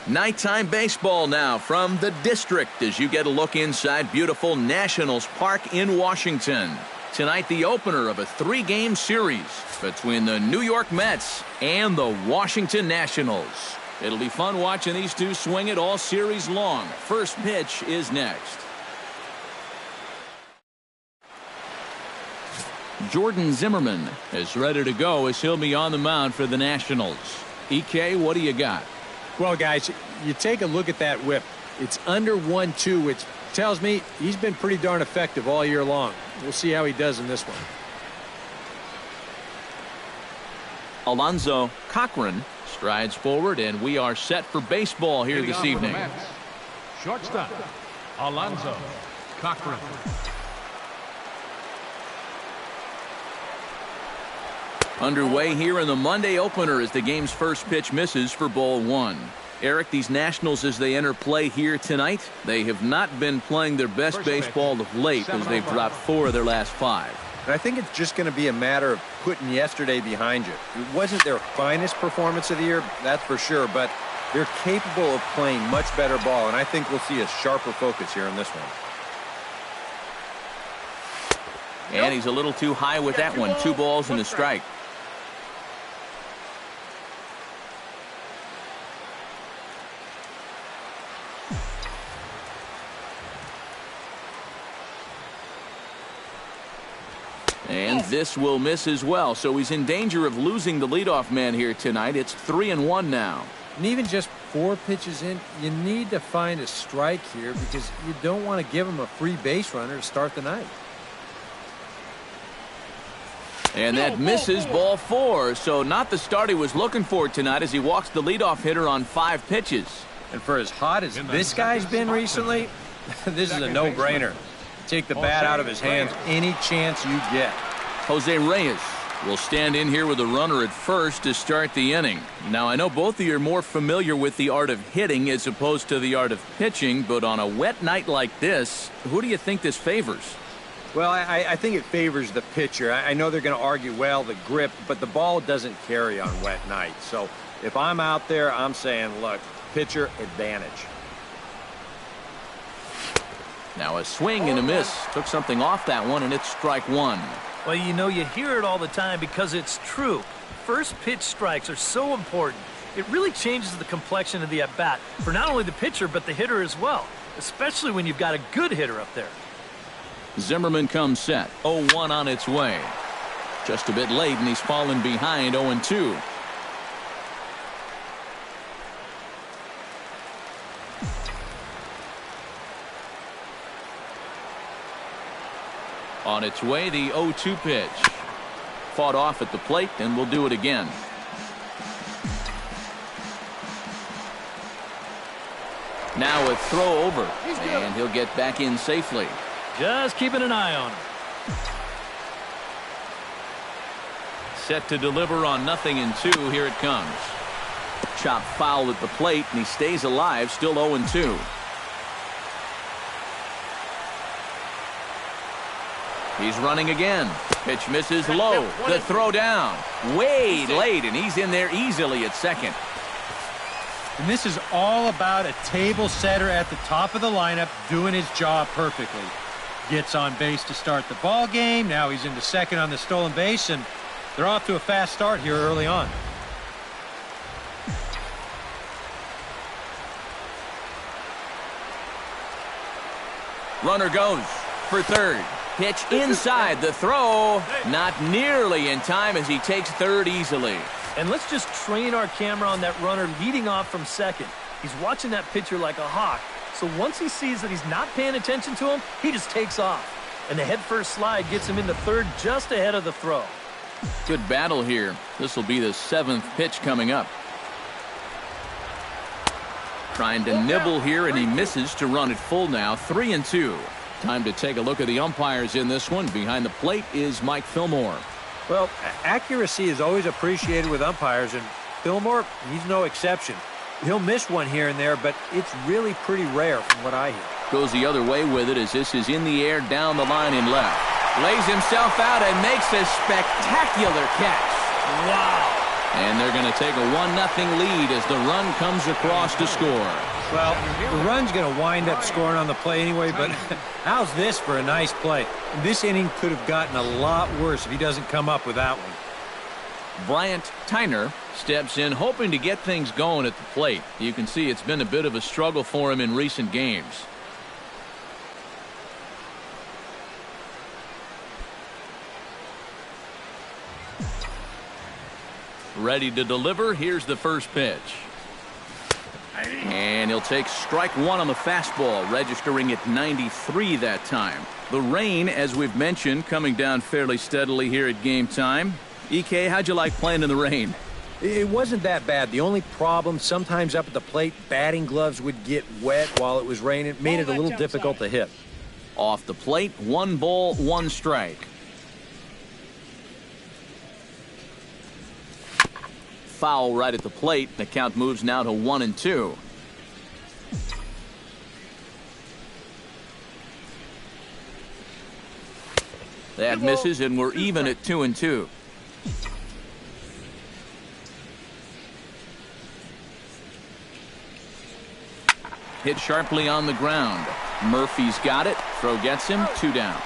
Nighttime baseball now from the district as you get a look inside beautiful Nationals Park in Washington. Tonight, the opener of a 3-game series between the New York Mets and the Washington Nationals. It'll be fun watching these two swing it all series long. First pitch is next. Jordan Zimmerman is ready to go as he'll be on the mound for the Nationals. EK, what do you got? Well, guys, you take a look at that whip. It's under 1-2, which tells me he's been pretty darn effective all year long. We'll see how he does in this one. Alonzo Cochran strides forward, and we are set for baseball here this evening. Shortstop, Alonzo Cochran. Underway here in the Monday opener as the game's first pitch misses for ball one. Eric, these Nationals, as they enter play here tonight, they have not been playing their best baseball of late as they've dropped 4 of their last 5. And I think it's just going to be a matter of putting yesterday behind you. It wasn't their finest performance of the year, that's for sure, but they're capable of playing much better ball, and I think we'll see a sharper focus here in this one. And he's a little too high with that one. 2 balls and a strike. And this will miss as well, so he's in danger of losing the leadoff man here tonight. It's 3-1 now. And even just 4 pitches in, you need to find a strike here because you don't want to give him a free base runner to start the night. And that misses ball 4, so not the start he was looking for tonight as he walks the leadoff hitter on 5 pitches. And for as hot as this guy's been recently, this is a no-brainer. Take the bat out of his hands any chance you get. Jose Reyes will stand in here with a runner at first to start the inning. Now, I know both of you are more familiar with the art of hitting as opposed to the art of pitching, but on a wet night like this, who do you think this favors? Well, I think it favors the pitcher. I know they're going to argue, well, the grip, but the ball doesn't carry on wet nights. So if I'm out there, I'm saying, look, pitcher advantage. Now a swing and a miss. Took something off that one, and it's strike 1. Well, you know, you hear it all the time because it's true. First pitch strikes are so important. It really changes the complexion of the at-bat for not only the pitcher but the hitter as well, especially when you've got a good hitter up there. Zimmerman comes set. 0-1 on its way. Just a bit late, and he's fallen behind 0-2. On its way, the 0-2 pitch. Fought off at the plate, and we'll do it again. Now a throw over, and he'll get back in safely. Just keeping an eye on him. Set to deliver on 0-2. Here it comes. Chop foul at the plate, and he stays alive, still 0-2. He's running again. Pitch misses low. The throw down. Way late, and he's in there easily at second. And this is all about a table setter at the top of the lineup doing his job perfectly. Gets on base to start the ball game. Now he's into second on the stolen base, and they're off to a fast start here early on. Runner goes for third. Pitch inside, the throw not nearly in time as he takes third easily. And let's just train our camera on that runner leading off from second. He's watching that pitcher like a hawk. So once he sees that he's not paying attention to him, he just takes off. And the head-first slide gets him into third just ahead of the throw. Good battle here. This will be the 7th pitch coming up. Trying to nibble here, and he misses to run it full now. 3-2. Time to take a look at the umpires in this one. Behind the plate is Mike Fillmore. Well, accuracy is always appreciated with umpires, and Fillmore, he's no exception. He'll miss one here and there, but it's really pretty rare from what I hear. Goes the other way with it as this is in the air down the line in left. Lays himself out and makes a spectacular catch. Wow. And they're going to take a 1-0 lead as the run comes across to score. Well, the run's going to wind up scoring on the play anyway, but how's this for a nice play? This inning could have gotten a lot worse if he doesn't come up with that one. Bryant Tyner steps in hoping to get things going at the plate. You can see it's been a bit of a struggle for him in recent games. Ready to deliver. Here's the first pitch. And he'll take strike one on the fastball, registering at 93 that time. The rain, as we've mentioned, coming down fairly steadily here at game time. EK, how'd you like playing in the rain? It wasn't that bad. The only problem, sometimes up at the plate, batting gloves would get wet while it was raining. It made it a little difficult to hit. Off the plate, 1 ball, 1 strike. Foul right at the plate. The count moves now to 1-2. That misses, and we're even at 2-2. Hit sharply on the ground. Murphy's got it. Throw gets him. 2 down.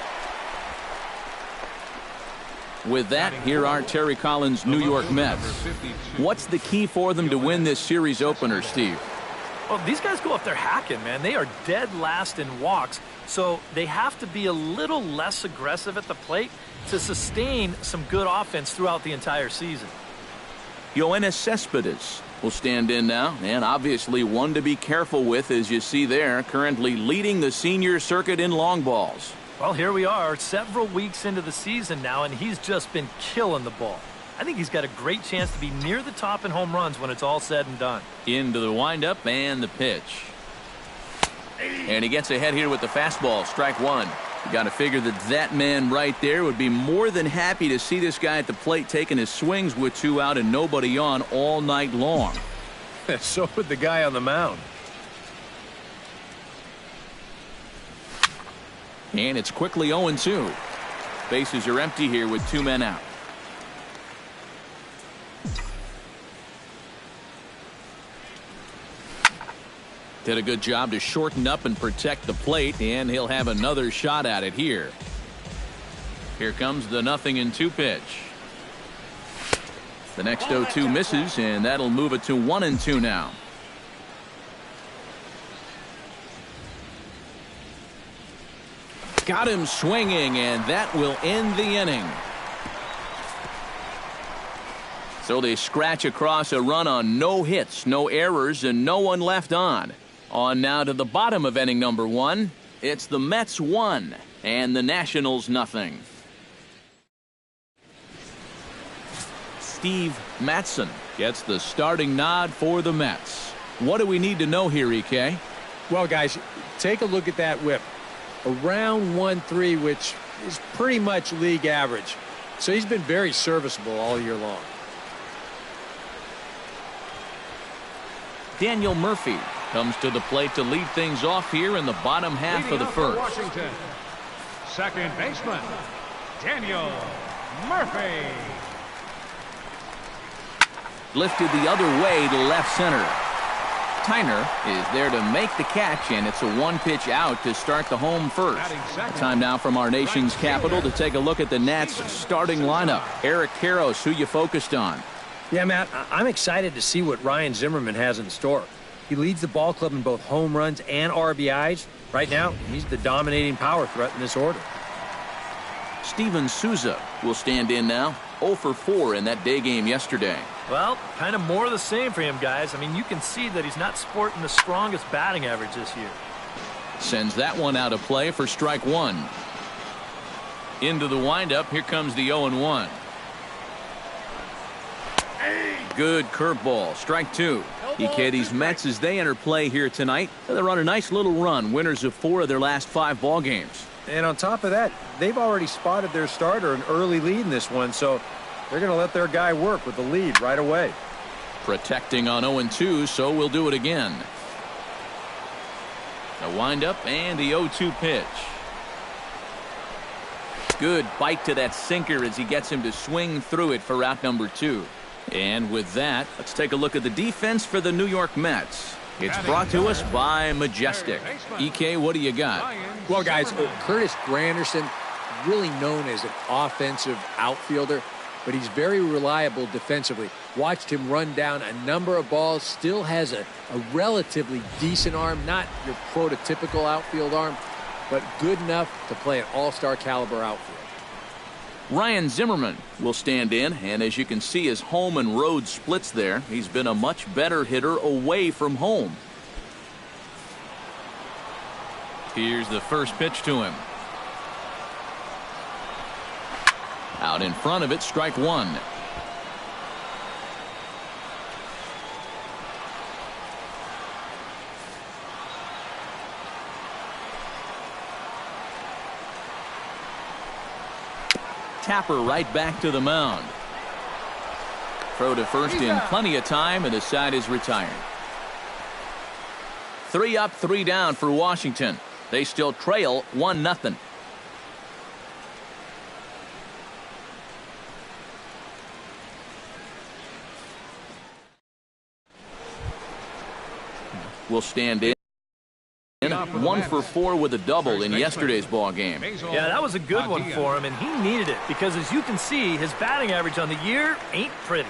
With that, here are Terry Collins' New York Mets. What's the key for them to win this series opener, Steve? Well, these guys go up there hacking, man. They are dead last in walks, so they have to be a little less aggressive at the plate to sustain some good offense throughout the entire season. Yoenis Cespedes will stand in now, and obviously one to be careful with, as you see there, currently leading the senior circuit in long balls. Well, here we are, several weeks into the season now, and he's just been killing the ball. I think he's got a great chance to be near the top in home runs when it's all said and done. Into the windup and the pitch. And he gets ahead here with the fastball, strike one. You got to figure that man right there would be more than happy to see this guy at the plate taking his swings with 2 out and nobody on all night long. So would the guy on the mound. And it's quickly 0-2. Bases are empty here with 2 men out. Did a good job to shorten up and protect the plate, and he'll have another shot at it here. Here comes the 0-2 pitch. The next 0-2 misses, and that'll move it to 1-2 now. Got him swinging, and that will end the inning. So they scratch across a run on no hits, no errors, and no one left on. On now to the bottom of inning number 1. It's the Mets 1 and the Nationals 0. Steve Mattson gets the starting nod for the Mets. What do we need to know here, EK? Well, guys, take a look at that whip. Around 1.3, which is pretty much league average. So he's been very serviceable all year long. Daniel Murphy comes to the plate to lead things off here in the bottom half of the first. Washington, second baseman, Daniel Murphy. Lifted the other way to left center. Tyner is there to make the catch, and it's a 1-pitch out to start the home first. Time now from our nation's capital to take a look at the Nats starting lineup. Eric Karros, who you focused on. Yeah, Matt, I'm excited to see what Ryan Zimmerman has in store. He leads the ball club in both home runs and RBIs. Right now, he's the dominating power threat in this order. Steven Souza will stand in now. 0 for 4 in that day game yesterday. Well, kind of more of the same for him, guys. I mean, you can see that he's not sporting the strongest batting average this year. Sends that one out of play for strike one. Into the windup, here comes the 0-1. Good curveball, strike two. EK, these Mets, as they enter play here tonight, they run a nice little run, winners of 4 of their last 5 ball games. And on top of that, they've already spotted their starter an early lead in this one, so they're going to let their guy work with the lead right away. Protecting on 0-2, so we'll do it again. The windup and the 0-2 pitch. Good bite to that sinker as he gets him to swing through it for route number 2. And with that, let's take a look at the defense for the New York Mets. It's brought to us by Majestic. EK, what do you got? Well, guys, Curtis Granderson, really known as an offensive outfielder, but he's very reliable defensively. Watched him run down a number of balls, still has a relatively decent arm, not your prototypical outfield arm, but good enough to play an all-star caliber outfield. Ryan Zimmerman will stand in, and as you can see, his home and road splits there. He's been a much better hitter away from home. Here's the first pitch to him. Out in front of it, strike one. Tapper right back to the mound. Throw to first in plenty of time, and the side is retired. 3 up, 3 down for Washington. They still trail 1-0. Will stand in. 1 for 4 with a double in yesterday's ball game. Yeah, that was a good one for him, and he needed it because, as you can see, his batting average on the year ain't pretty.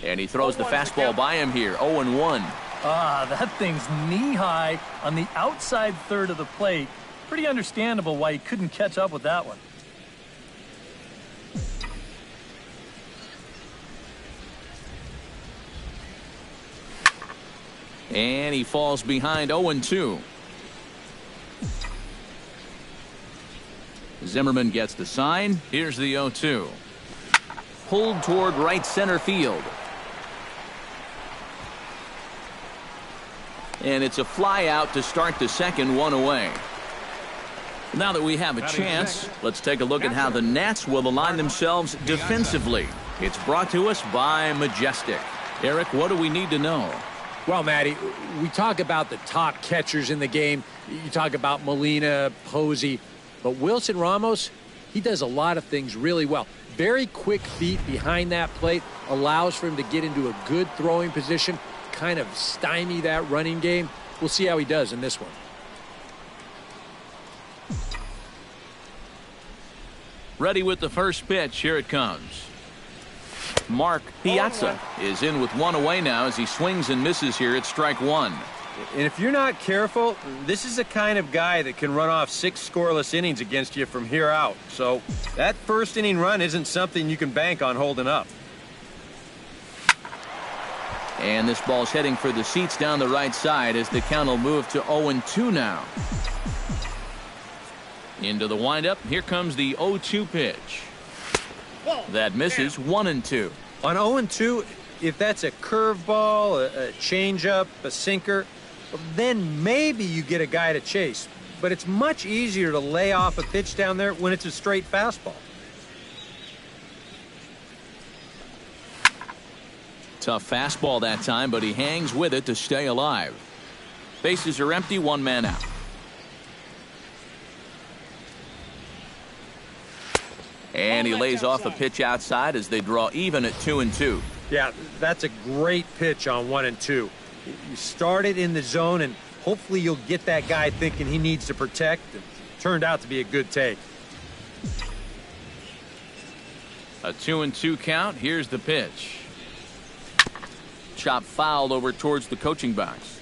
And he throws the fastball by him here, 0-1. Ah, that thing's knee-high on the outside third of the plate. Pretty understandable why he couldn't catch up with that one. And he falls behind 0-2. Zimmerman gets the sign. Here's the 0-2. Pulled toward right center field. And it's a fly out to start the second, 1 away. Now that we have a chance, let's take a look at how the Nats will align themselves defensively. It's brought to us by Majestic. Eric, what do we need to know? Well, Matty, we talk about the top catchers in the game. You talk about Molina, Posey, but Wilson Ramos, he does a lot of things really well. Very quick feet behind that plate, allows for him to get into a good throwing position, kind of stymie that running game. We'll see how he does in this one. Ready with the first pitch. Here it comes. Mark Piazza is in with 1 away now as he swings and misses here at strike 1. And if you're not careful, this is the kind of guy that can run off 6 scoreless innings against you from here out. So that first inning run isn't something you can bank on holding up. And this ball's heading for the seats down the right side as the count will move to 0-2 now. Into the windup. Here comes the 0-2 pitch. That misses. 1-2. On 0-2, if that's a curveball, a changeup, a sinker, then maybe you get a guy to chase. But it's much easier to lay off a pitch down there when it's a straight fastball. Tough fastball that time, but he hangs with it to stay alive. Bases are empty, 1 man out. And he lays off a pitch outside as they draw even at 2-2. Yeah, that's a great pitch on 1-2. You start it in the zone, and hopefully you'll get that guy thinking he needs to protect. It turned out to be a good take. A 2-2 count. Here's the pitch. Chop fouled over towards the coaching box.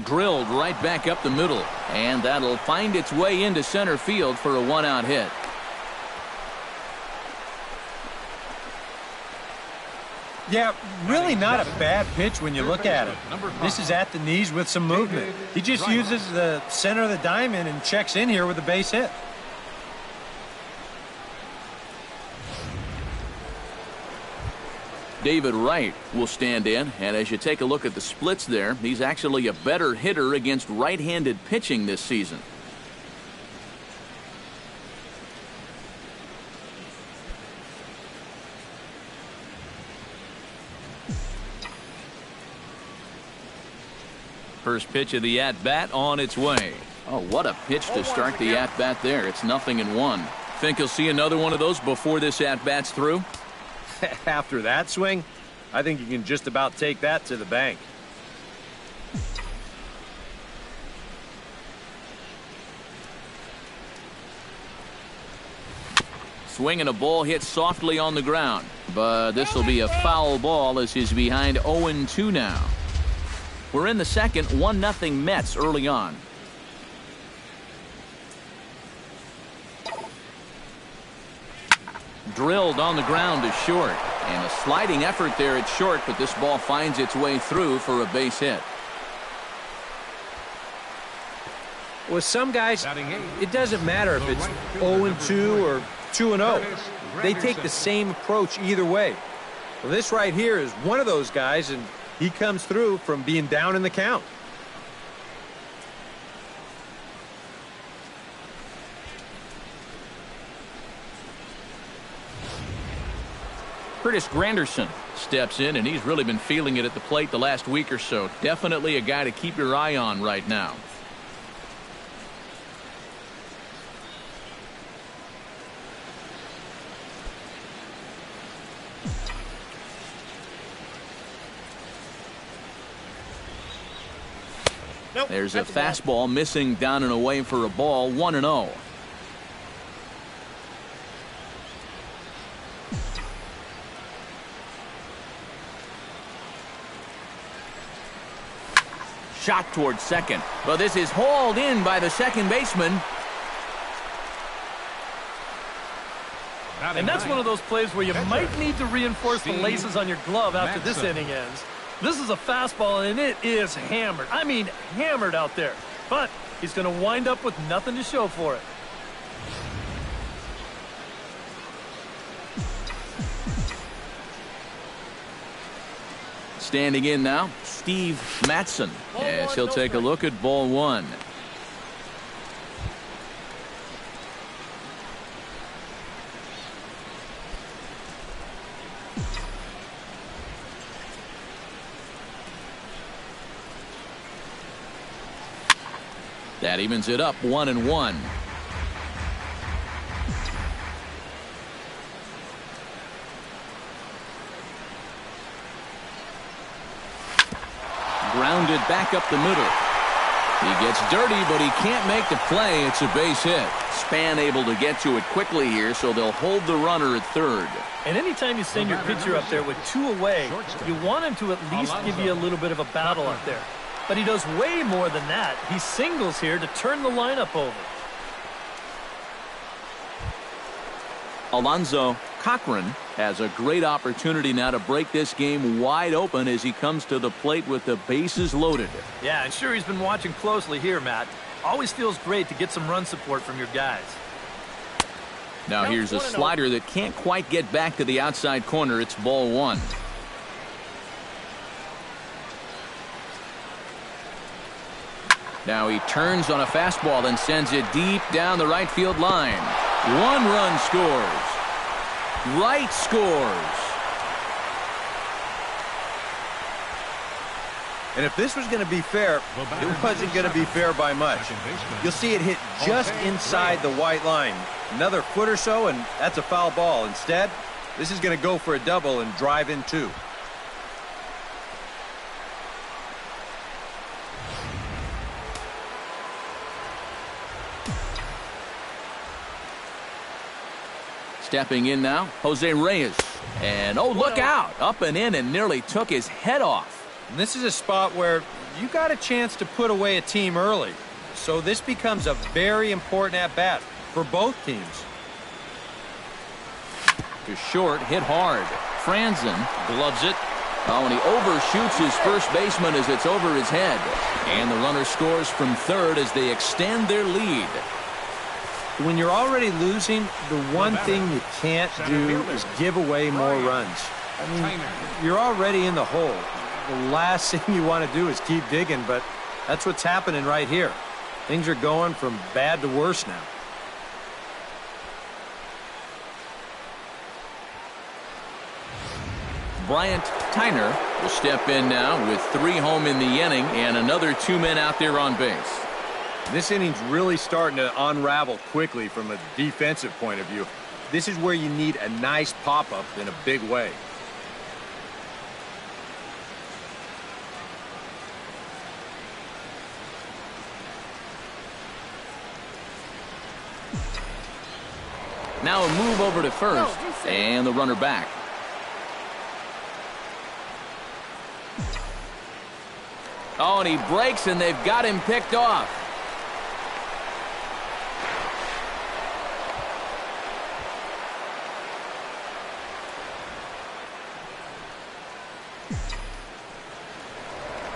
Drilled right back up the middle, and that'll find its way into center field for a 1-out hit. Yeah, really not a bad pitch when you look at it. This is at the knees with some movement. He just uses the center of the diamond and checks in here with a base hit. David Wright will stand in, and as you take a look at the splits there, he's actually a better hitter against right-handed pitching this season. First pitch of the at-bat on its way. Oh, what a pitch to start the at-bat there. It's 0-1. Think you'll see another one of those before this at-bat's through? After that swing, I think you can just about take that to the bank. Swing and a ball hit softly on the ground. But this will be a foul ball as he's behind 0-2 now. We're in the second, 1-0 Mets early on. Drilled on the ground to short. And a sliding effort there at short, but this ball finds its way through for a base hit. With some guys, it doesn't matter if it's 0-2 or 2-0. They take the same approach either way. Well, this right here is one of those guys, and he comes through from being down in the count. Curtis Granderson steps in, and he's really been feeling it at the plate the last week or so. Definitely a guy to keep your eye on right now. There's a fastball missing down and away for a ball. 1-0. Shot towards second, but this is hauled in by the second baseman. And that's one of those plays where you might need to reinforce the laces on your glove after this inning ends. This is a fastball, and it is hammered. I mean, hammered out there. But he's going to wind up with nothing to show for it. Standing in now, Steve Mattson, as he'll take a look at ball one. That evens it up 1-1. Grounded back up the middle. He gets dirty, but he can't make the play. It's a base hit. Span able to get to it quickly here, so they'll hold the runner at third. And anytime you send your pitcher up there with two away, you want him to at least give you a little bit of a battle up there. But he does way more than that. He singles here to turn the lineup over. Alonzo Cochran has a great opportunity now to break this game wide open as he comes to the plate with the bases loaded. Yeah, and sure, he's been watching closely here, Matt. Always feels great to get some run support from your guys. Now here's a slider that can't quite get back to the outside corner. It's ball one. Now he turns on a fastball and sends it deep down the right field line. One run scores. Wright scores. And if this was going to be fair, it wasn't going to be fair by much. You'll see it hit just inside the white line. Another foot or so, and that's a foul ball. Instead, this is going to go for a double and drive in two. Stepping in now, Jose Reyes. And oh, look out. Up and in and nearly took his head off. And this is a spot where you got a chance to put away a team early. So this becomes a very important at-bat for both teams. To short, hit hard. Franzen gloves it. Oh, and he overshoots his first baseman as it's over his head. And the runner scores from third as they extend their lead. When you're already losing, the one thing you can't do is give away more runs. I mean, you're already in the hole. The last thing you want to do is keep digging, but that's what's happening right here. Things are going from bad to worse now. Bryant Tyner will step in now with 3 home in the inning and another 2 men out there on base. This inning's really starting to unravel quickly from a defensive point of view. This is where you need a nice pop-up in a big way. Now a move over to first, and the runner back. Oh, and he breaks, and they've got him picked off.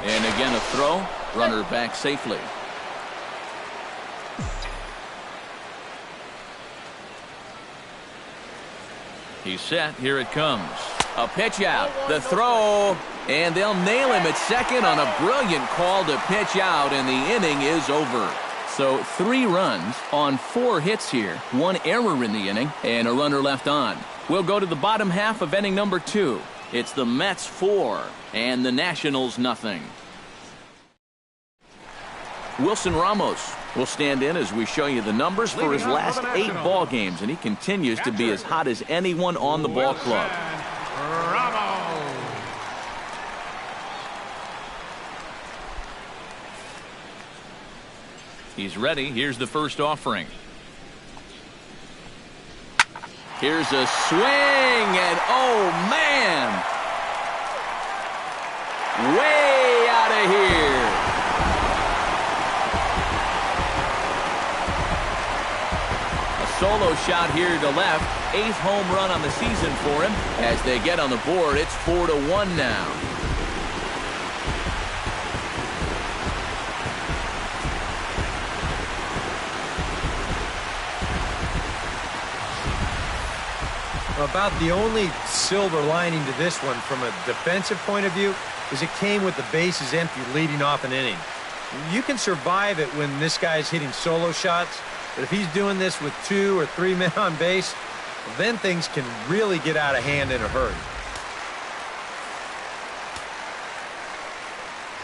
And again a throw, runner back safely. He's set. Here it comes. A pitch out. The throw. And they'll nail him at second on a brilliant call to pitch out, and the inning is over. So 3 runs on 4 hits here. 1 error in the inning, and a runner left on. We'll go to the bottom half of inning number 2. It's the Mets 4 and the Nationals nothing. Wilson Ramos will stand in as we show you the numbers for his last 8 ball games, and he continues to be as hot as anyone on the ball club. Ramos. He's ready. Here's the first offering. Here's a swing, and oh man, way out of here. Solo shot here to left. 8th home run on the season for him. As they get on the board, it's 4-1 now. About the only silver lining to this one from a defensive point of view is it came with the bases empty leading off an inning. You can survive it when this guy's hitting solo shots, but if he's doing this with 2 or 3 men on base, well, then things can really get out of hand in a hurry.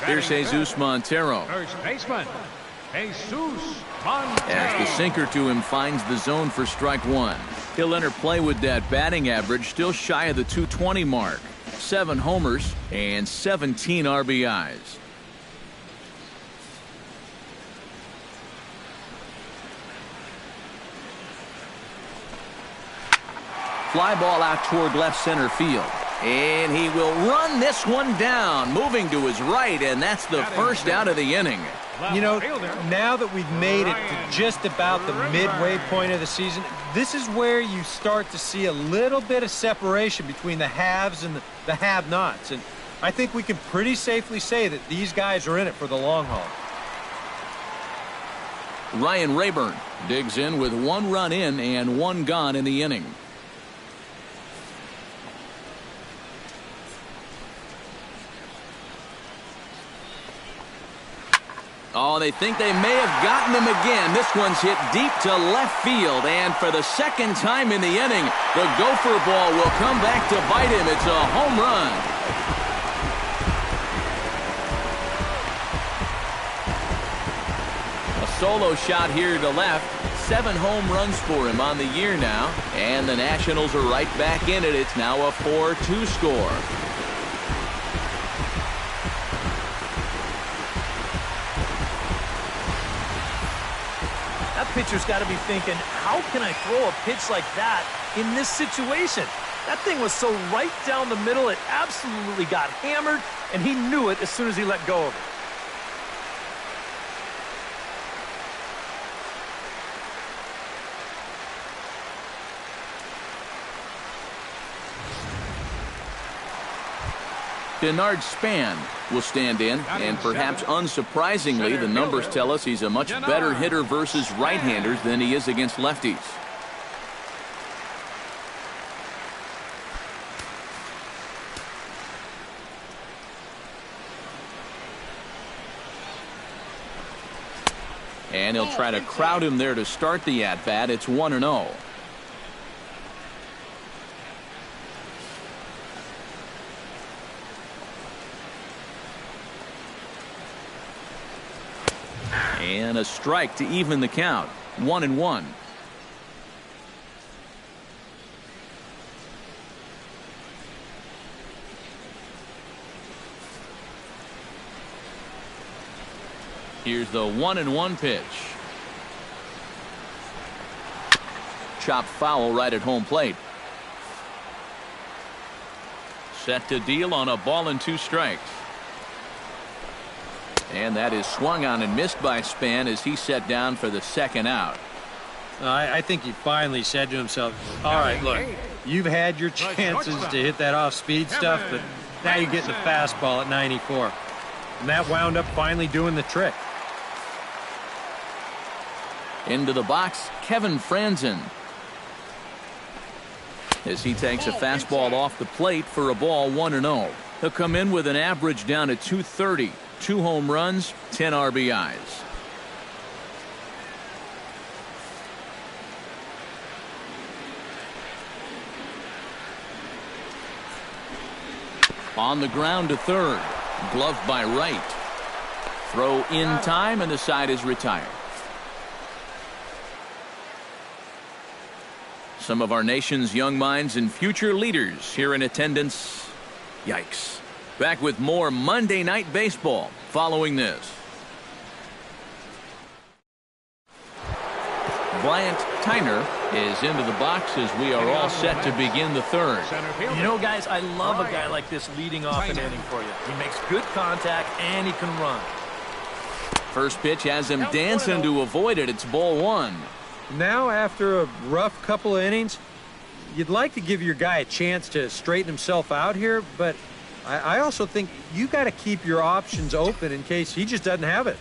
Here's Jesus Montero. First baseman, Jesus Montero. As the sinker to him finds the zone for strike 1. He'll enter play with that batting average still shy of the 220 mark. 7 homers and 17 RBIs. Fly ball out toward left center field. And he will run this one down, moving to his right, and that's the first out of the inning. You know, now that we've made it to just about the midway point of the season, this is where you start to see a little bit of separation between the haves and the have-nots. And I think we can pretty safely say that these guys are in it for the long haul. Ryan Rayburn digs in with 1 run in and 1 gone in the inning. Oh, they think they may have gotten him again. This one's hit deep to left field, and for the second time in the inning, the gopher ball will come back to bite him. It's a home run. A solo shot here to left. 7 home runs for him on the year now, and the Nationals are right back in it. It's now a 4-2 score. Pitcher's got to be thinking, how can I throw a pitch like that in this situation? That thing was so right down the middle, it absolutely got hammered, and he knew it as soon as he let go of it. Denard Span will stand in, and perhaps unsurprisingly, the numbers tell us he's a much better hitter versus right-handers than he is against lefties. And he'll try to crowd him there to start the at-bat. It's 1-0. And a strike to even the count. 1-1. Here's the 1-1 pitch. Chopped foul right at home plate. Set to deal on a ball and 2 strikes. And that is swung on and missed by Span as he set down for the second out. I think he finally said to himself, all right, look, you've had your chances to hit that off-speed stuff, but now you're getting a fastball at 94. And that wound up finally doing the trick. Into the box, Kevin Franzen. As he takes a fastball off the plate for a ball 1-0. He'll come in with an average down to 230. 2 home runs, 10 RBIs. On the ground to third. Gloved by right. Throw in time and the side is retired. Some of our nation's young minds and future leaders here in attendance. Yikes. Back with more Monday Night Baseball following this. Bryant Tyner is into the box as we are all set to begin the third. You know, guys, I love a guy like this leading off an inning for you. He makes good contact and he can run. First pitch has him dancing to avoid it. It's ball 1. Now, after a rough couple of innings, you'd like to give your guy a chance to straighten himself out here, but I also think you got to keep your options open in case he just doesn't have it.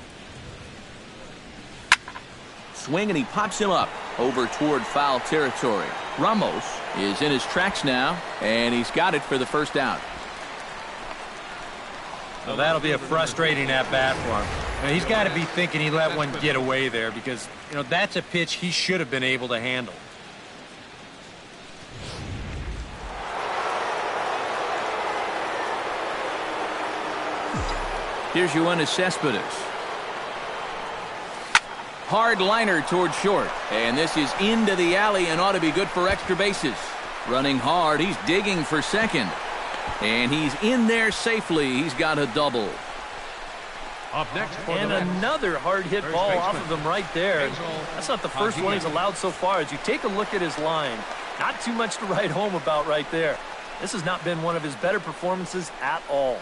Swing and he pops him up over toward foul territory. Ramos is in his tracks now, and he's got it for the first out. So that'll be a frustrating at-bat for him. Now, he's got to be thinking he let one get away there because, you know, that's a pitch he should have been able to handle. Here's Yoenis Cespedes. Hard liner toward short. And this is into the alley and ought to be good for extra bases. Running hard. He's digging for second. And he's in there safely. He's got a double. Up next for and another hard hit ball off of him right there. That's not the first one he's allowed so far. As you take a look at his line, not too much to write home about right there. This has not been one of his better performances at all.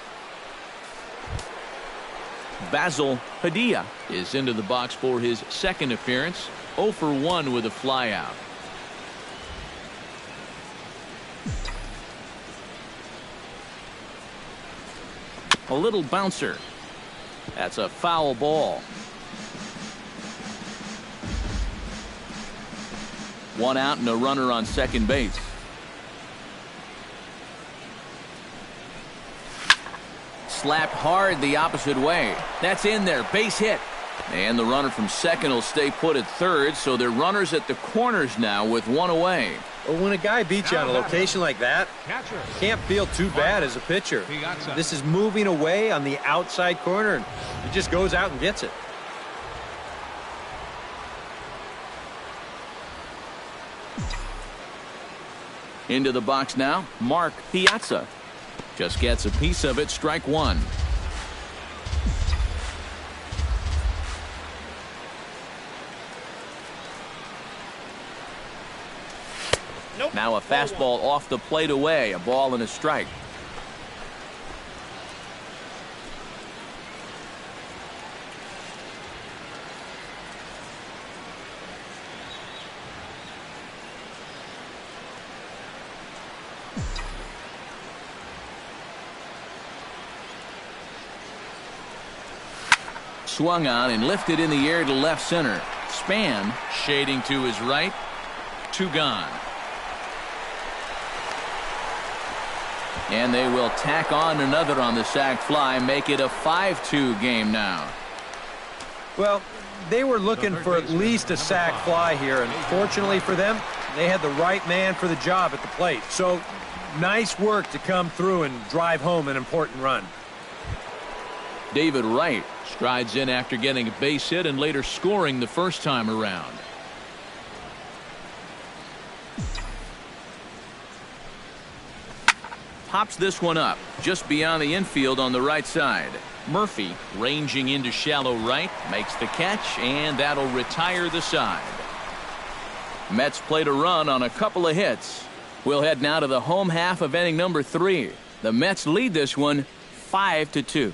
Basil Padilla is into the box for his second appearance. 0 for 1 with a flyout. A little bouncer. That's a foul ball. 1 out and a runner on second base. Slapped hard the opposite way. That's in there. Base hit. And the runner from second will stay put at third, so they're runners at the corners now with 1 away. Well, when a guy beats you on a location like that, you can't feel too bad as a pitcher. This is moving away on the outside corner, and he just goes out and gets it. Into the box now, Mark Piazza. Just gets a piece of it, strike 1. Nope. Now a fastball off the plate away, a ball and a strike. Swung on and lifted in the air to left center. Span shading to his right. 2 gone. And they will tack on another on the sac fly, make it a 5-2 game now. Well, they were looking for at least a sac fly here, and fortunately for them, they had the right man for the job at the plate. So nice work to come through and drive home an important run. David Wright strides in after getting a base hit and later scoring the first time around. Pops this one up just beyond the infield on the right side. Murphy ranging into shallow right makes the catch, and that'll retire the side. Mets played a run on a couple of hits. We'll head now to the home half of inning number 3. The Mets lead this one 5-2.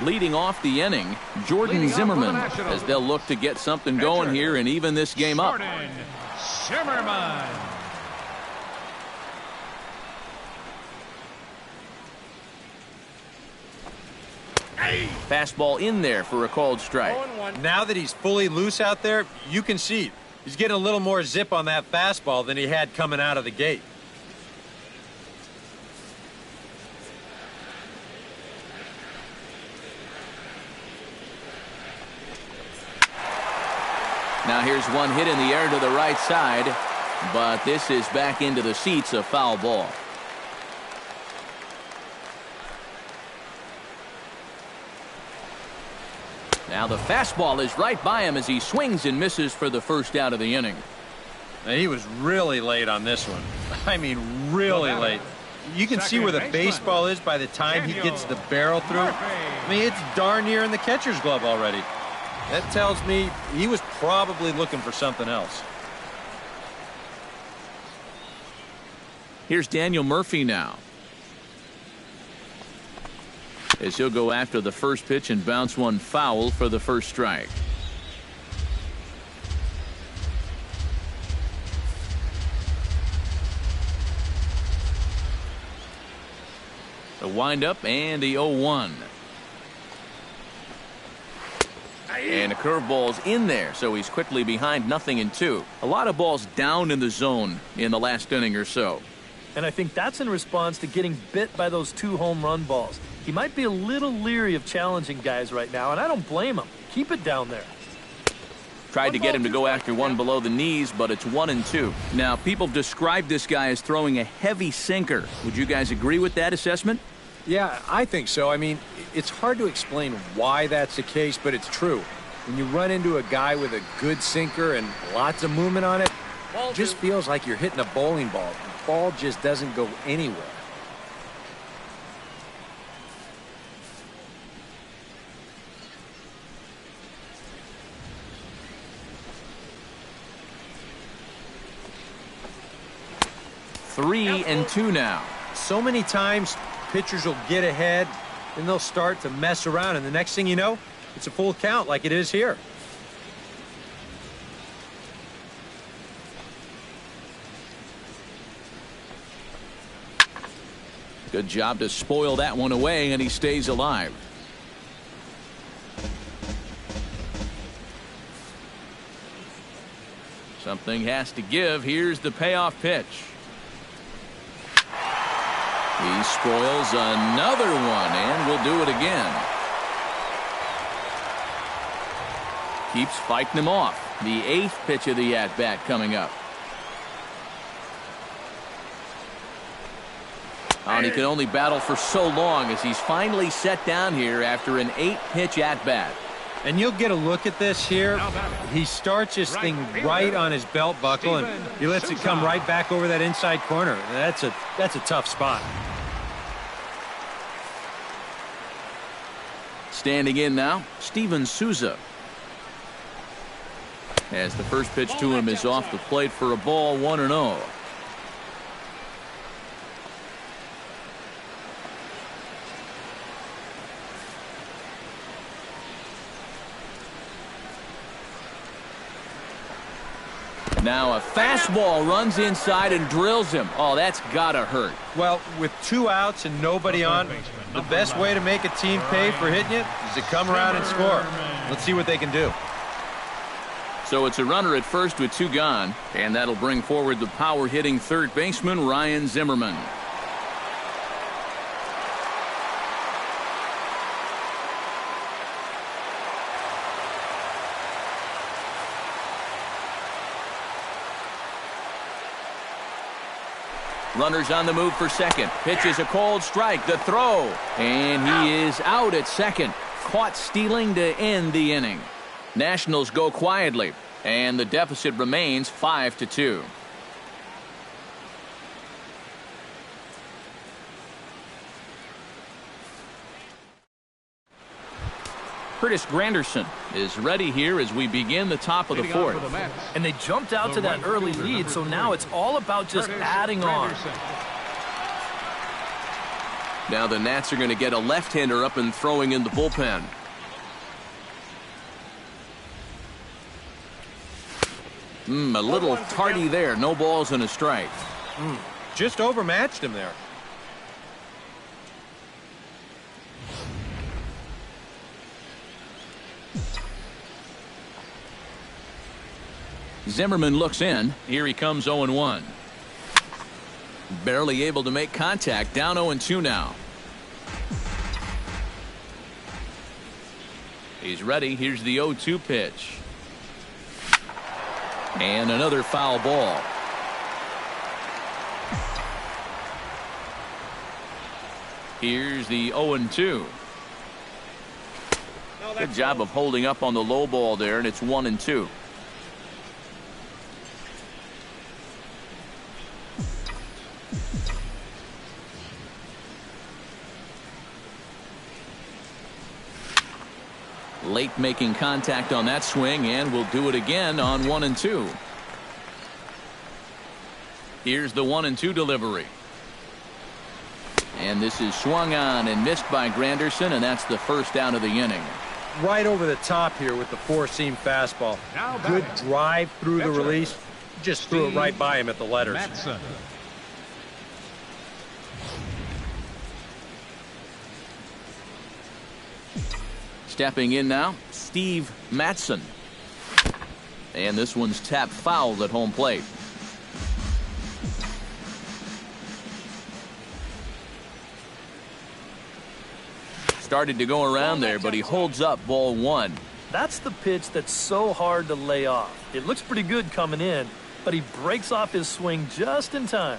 Leading off the inning, Jordan Zimmerman, as they'll look to get something going here and even this game up. Zimmerman. Fastball in there for a called strike. Now that he's fully loose out there, you can see he's getting a little more zip on that fastball than he had coming out of the gate. Now here's one hit in the air to the right side, but this is back into the seats, a foul ball. Now the fastball is right by him as he swings and misses for the first out of the inning. Now, he was really late on this one. I mean, really late. You can see where the baseball is by the time he gets the barrel through. I mean, it's darn near in the catcher's glove already. That tells me he was probably looking for something else. Here's Daniel Murphy now, as he'll go after the first pitch and bounce one foul for the first strike. The windup and the 0-1. And a curveball's in there, so he's quickly behind 0-2. A lot of balls down in the zone in the last inning or so. And I think that's in response to getting bit by those 2 home run balls. He might be a little leery of challenging guys right now, and I don't blame him. Keep it down there. Tried to get him to go after one below the knees, but it's 1-2. Now, people describe this guy as throwing a heavy sinker. Would you guys agree with that assessment? Yeah, I think so. I mean, it's hard to explain why that's the case, but it's true. When you run into a guy with a good sinker and lots of movement on it, it just feels like you're hitting a bowling ball. The ball just doesn't go anywhere. Three and 2 now. So many times pitchers will get ahead and they'll start to mess around, and the next thing you know, it's a full count like it is here. Good job to spoil that one away, and he stays alive. Something has to give. Here's the payoff pitch. He spoils another one, and will do it again. Keeps fighting him off. The 8th pitch of the at-bat coming up. And he can only battle for so long as he's finally set down here after an 8-pitch at-bat. And you'll get a look at this here. He starts this thing right on his belt buckle, and he lets it come right back over that inside corner. That's a tough spot. Standing in now, Steven Souza. As the first pitch to him is off the plate for a ball, 1-0. Now a fastball runs inside and drills him. Oh, that's gotta hurt. Well, with 2 outs and nobody on, the best way to make a team pay for hitting it is to come around and score. Let's see what they can do. So it's a runner at first with 2 gone, and that'll bring forward the power-hitting third baseman, Ryan Zimmerman. Runners on the move for second. Pitches a cold strike. The throw. And he is out at second. Caught stealing to end the inning. Nationals go quietly, and the deficit remains 5-2. Curtis Granderson is ready here as we begin the top of the fourth. And they jumped out to that early lead, so now it's all about just adding on. Now the Nats are going to get a left-hander up and throwing in the bullpen. A little tardy there. No balls and a strike. Just overmatched him there. Zimmerman looks in. Here he comes 0-1. Barely able to make contact. Down 0-2 now. He's ready. Here's the 0-2 pitch. And another foul ball. Here's the 0-2. Good job of holding up on the low ball there, and it's 1-2. Late making contact on that swing, and will do it again on 1-2. Here's the 1-2 delivery. And this is swung on and missed by Granderson, and that's the first out of the inning. Right over the top here with the four-seam fastball. Good drive through the release. Just threw it right by him at the letters. Matson. Stepping in now, Steve Matson. And this one's tapped foul at home plate. Started to go around there, but he holds up ball one. That's the pitch that's so hard to lay off. It looks pretty good coming in, but he breaks off his swing just in time.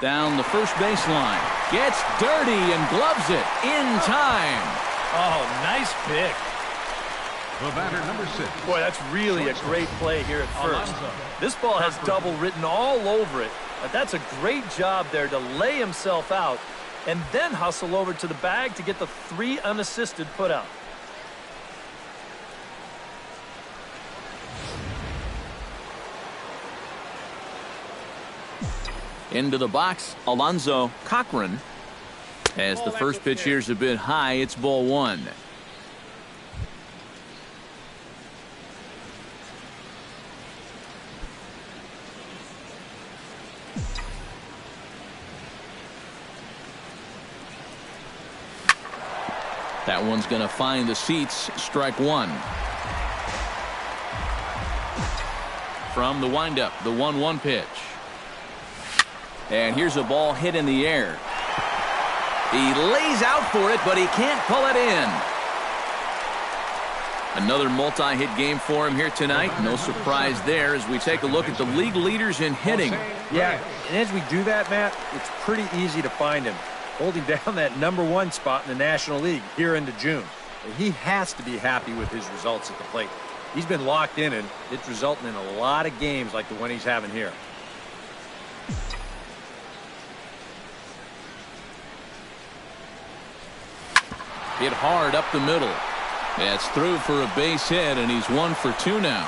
Down the first baseline. Gets dirty and gloves it in time. Oh, nice pick. The batter, number 6. Boy, that's really a great play here at first. This ball has double written all over it, but that's a great job there to lay himself out and then hustle over to the bag to get the 3 unassisted put out. Into the box, Alonzo Cochran. As the first pitch here's a bit high, it's ball one. That one's going to find the seats. Strike one. From the windup, the 1-1 pitch. And here's a ball hit in the air. He lays out for it, but he can't pull it in. Another multi-hit game for him here tonight. No surprise there as we take a look at the league leaders in hitting. Yeah, and as we do that, Matt, it's pretty easy to find him, holding down that #1 spot in the National League here into June. He has to be happy with his results at the plate. He's been locked in, and it's resulting in a lot of games like the one he's having here. Hit hard up the middle. That's through for a base hit, and he's 1 for 2 now.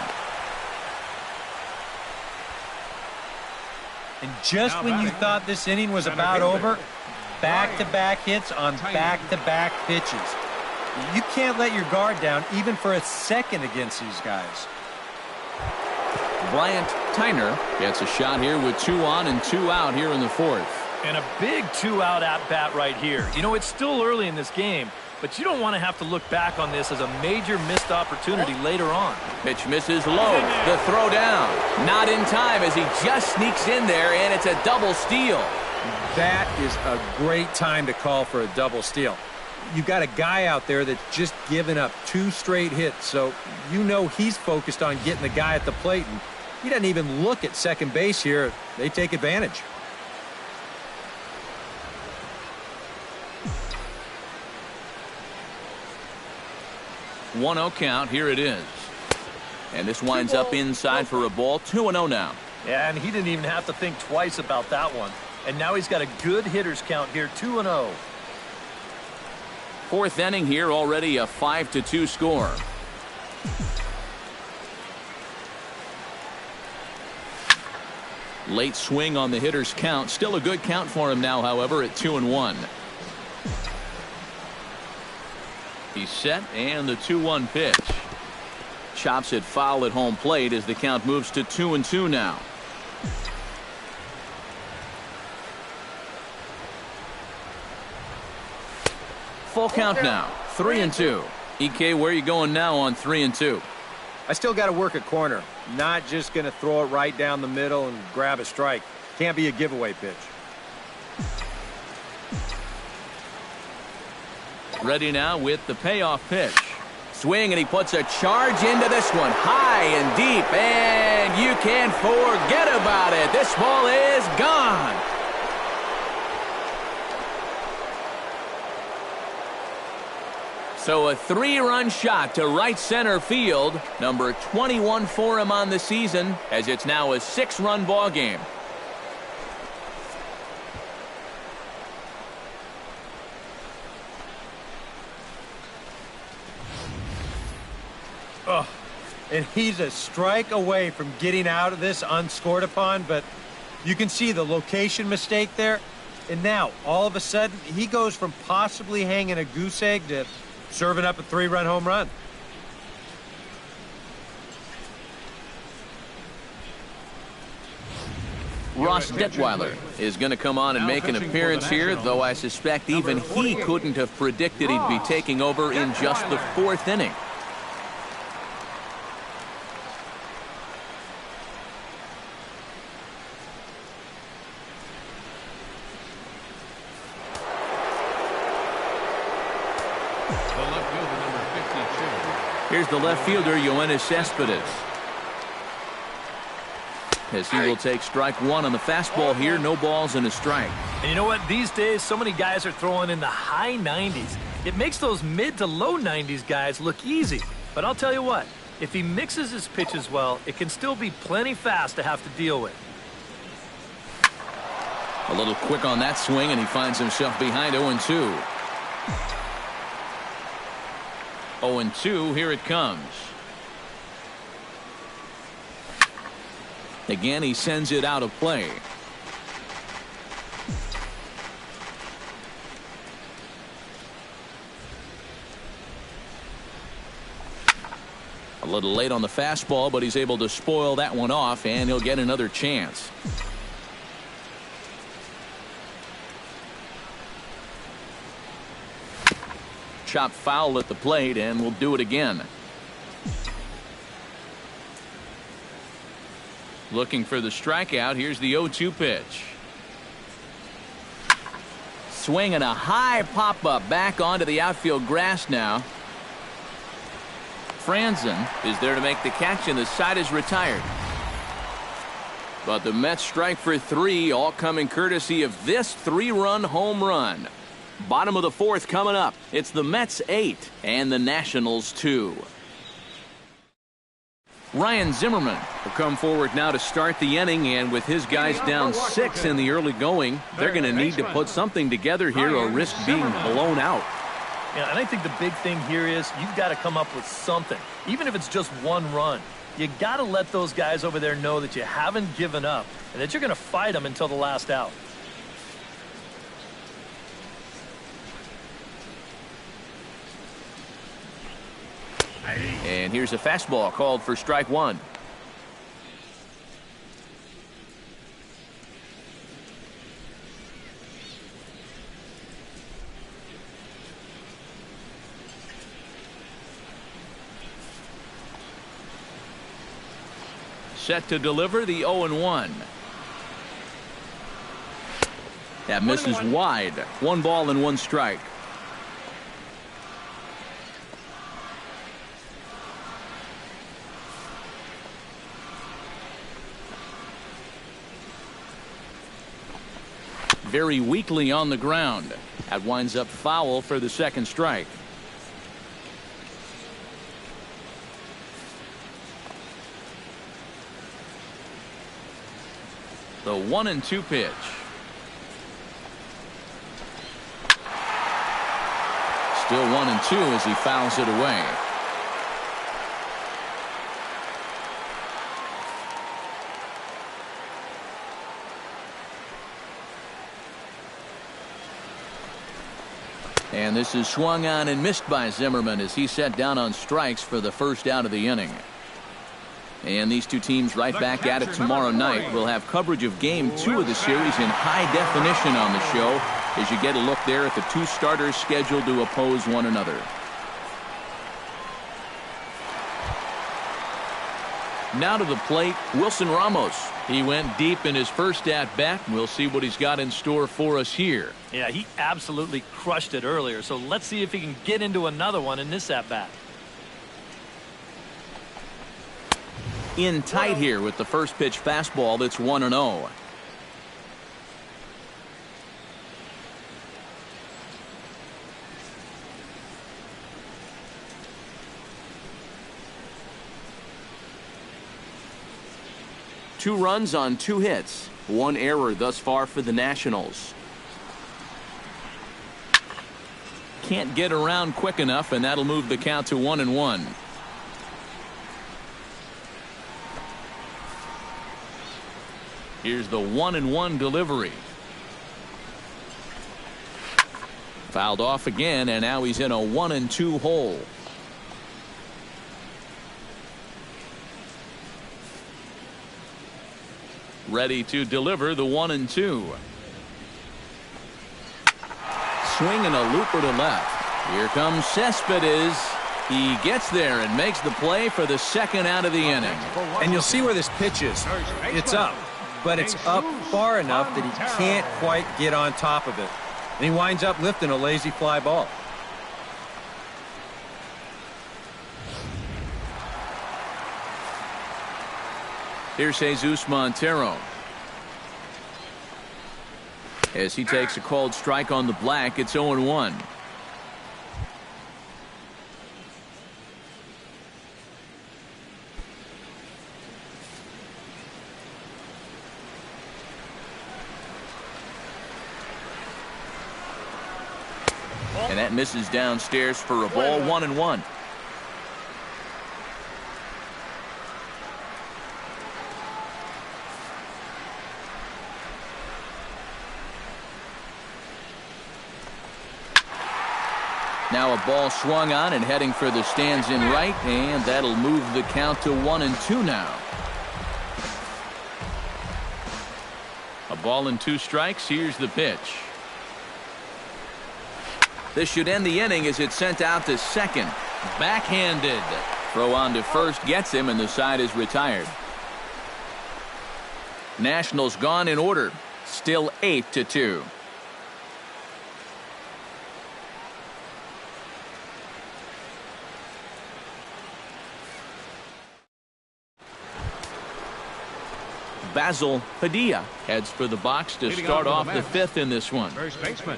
And just when you thought this inning was about over, back-to-back hits on back-to-back pitches. You can't let your guard down even for a second against these guys. Bryant Tyner gets a shot here with 2 on and 2 out here in the fourth. And a big 2-out at-bat right here. You know, it's still early in this game, but you don't want to have to look back on this as a major missed opportunity later on. Pitch misses low. The throw down. Not in time as he just sneaks in there, and it's a double steal. That is a great time to call for a double steal. you've got a guy out there that's just given up 2 straight hits, so you know he's focused on getting the guy at the plate, and he doesn't even look at second base here. They take advantage. One-0 count. Here it is. And this winds up inside for a ball. 2-0 now. Yeah, and he didn't even have to think twice about that one. And now he's got a good hitters count here, 2-0. Fourth inning here, already a 5-2 score. Late swing on the hitter's count. Still a good count for him now, however, at 2-1. He's set, and the 2-1 pitch. Chops it foul at home plate as the count moves to 2-2 now. Full count now. 3-2. EK, where are you going now on 3-2? I still got to work a corner. Not just going to throw it right down the middle and grab a strike. Can't be a giveaway pitch. Ready now with the payoff pitch. Swing, and he puts a charge into this one. High and deep, and you can't forget about it. This ball is gone. So a 3-run shot to right center field. Number 21 for him on the season, as it's now a 6-run ball game. Oh, and he's a strike away from getting out of this unscored upon, but you can see the location mistake there. And now, all of a sudden, he goes from possibly hanging a goose egg to serving up a 3-run home run. Ross Detweiler is going to come on and make an appearance here, though I suspect even he couldn't have predicted he'd be taking over in just the 4th inning. Here's the left fielder, Yoenis Cespedes. As he will take strike 1 on the fastball here. No balls and a strike. And you know what? These days, so many guys are throwing in the high 90s. It makes those mid to low 90s guys look easy. But I'll tell you what, if he mixes his pitches well, it can still be plenty fast to have to deal with. A little quick on that swing, and he finds himself behind 0-2. 0-2, here it comes. Again, he sends it out of play. A little late on the fastball, but he's able to spoil that one off, and he'll get another chance. Chop foul at the plate, and we'll do it again. Looking for the strikeout. Here's the 0-2 pitch. Swing and a high pop-up back onto the outfield grass now. Franzen is there to make the catch, and the side is retired. But the Mets strike for 3, all coming courtesy of this 3-run home run. Bottom of the 4th coming up. It's the Mets 8 and the Nationals 2. Ryan Zimmerman will come forward now to start the inning, and with his guys down 6 in the early going, they're going to need to put something together here or risk being blown out. Yeah, and I think the big thing here is you've got to come up with something, even if it's just 1 run. You got to let those guys over there know that you haven't given up and that you're going to fight them until the last out. And here's a fastball called for strike 1. Set to deliver the 0-1. That misses wide. 1 ball and 1 strike. very weakly on the ground. That winds up foul for the second strike. The 1-2 pitch. Still 1-2 as he fouls it away. And this is swung on and missed by Zimmerman as he set down on strikes for the first out of the inning. And these two teams right back at it tomorrow night. We'll have coverage of Game 2 of the series in high definition on the show as you get a look there at the two starters scheduled to oppose one another. Now to the plate, Wilson Ramos. He went deep in his first at-bat. We'll see what he's got in store for us here. Yeah, he absolutely crushed it earlier, so let's see if he can get into another one in this at-bat. In tight here with the first pitch fastball that's 1-0. Two runs on two hits. One error thus far for the Nationals. Can't get around quick enough, and that'll move the count to 1-1. Here's the 1-1 delivery. Fouled off again, and now he's in a 1-2 hole. Ready to deliver the 1-2. Swing and a looper to left. Here comes Cespedes. He gets there and makes the play for the second out of the inning. And you'll see where this pitch is. It's up, but it's up far enough that he can't quite get on top of it. And he winds up lifting a lazy fly ball. Here's Jesus Montero. As he takes a called strike on the black, it's 0-1. And that misses downstairs for a ball. 1-1. Now a ball swung on and heading for the stands in right, and that'll move the count to 1-2 now. A ball and two strikes. Here's the pitch. This should end the inning as it's sent out to second. Backhanded. Throw on to first gets him, and the side is retired. Nationals gone in order. Still 8-2. Basil Padilla heads for the box to start off the fifth in this one. First baseman,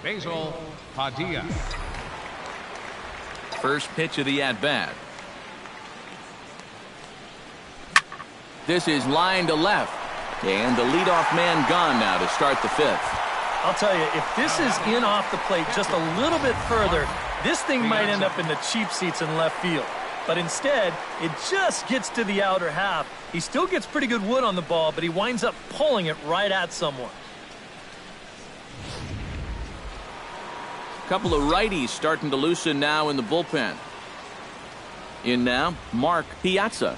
Basil Padilla. First pitch of the at-bat. This is line to left. And the leadoff man gone now to start the fifth. I'll tell you, if this is in off the plate just a little bit further, this thing might end up in the cheap seats in left field. But instead, it just gets to the outer half. He still gets pretty good wood on the ball, but he winds up pulling it right at someone. A couple of righties starting to loosen now in the bullpen. In now, Mark Piazza.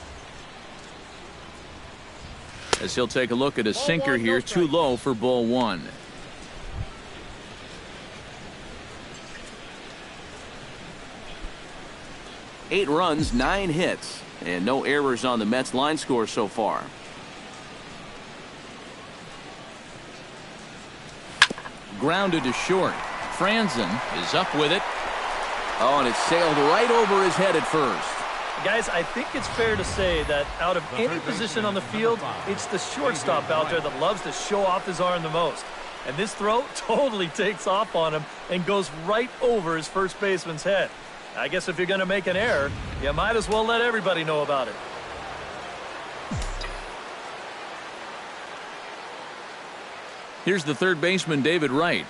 As he'll take a look at a sinker here, too low for ball one. Eight runs, 9 hits, and no errors on the Mets line score so far. Grounded to short. Franzen is up with it. Oh, and it sailed right over his head at first. Guys, I think it's fair to say that out of any position on the field, it's the shortstop out there that loves to show off his arm the most. And this throw totally takes off on him and goes right over his first baseman's head. I guess if you're going to make an error, you might as well let everybody know about it. Here's the third baseman, David Wright.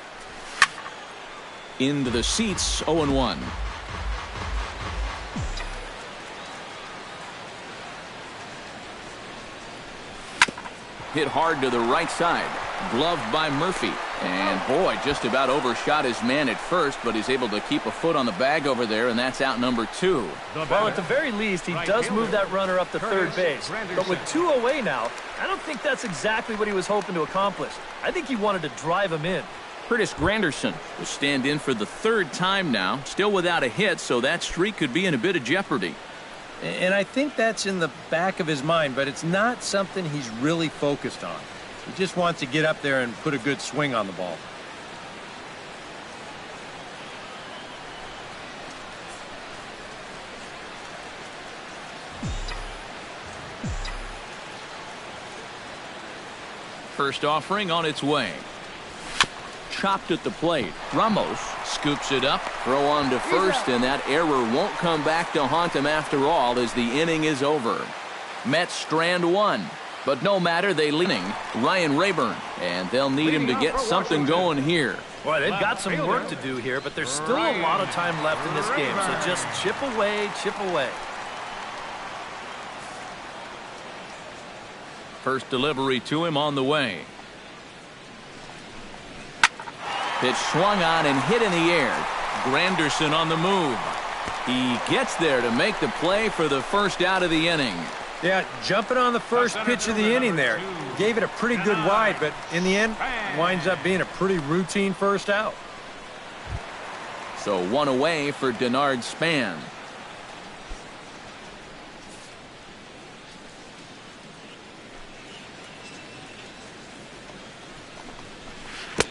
Into the seats, 0-1. Hit hard to the right side. Gloved by Murphy. And boy, just about overshot his man at first, but he's able to keep a foot on the bag over there, and that's out number 2. Well, at the very least, he does move that runner up to third base. But with 2 away now, I don't think that's exactly what he was hoping to accomplish. I think he wanted to drive him in. Curtis Granderson will stand in for the third time now, still without a hit, so that streak could be in a bit of jeopardy. And I think that's in the back of his mind, but it's not something he's really focused on. He just wants to get up there and put a good swing on the ball. First offering on its way. Chopped at the plate. Ramos scoops it up. Throw on to first, and that error won't come back to haunt him after all as the inning is over. Mets strand 1. But no matter, they leaning Ryan Rayburn, and they'll need him to get something going here. Boy, they've got some work to do here, but there's still a lot of time left in this game, so just chip away, chip away. First delivery to him on the way. Pitch swung on and hit in the air. Granderson on the move. He gets there to make the play for the first out of the inning. Yeah, jumping on the first pitch of the inning there. Gave it a pretty good ride, but in the end, winds up being a pretty routine first out. So 1 away for Denard Span.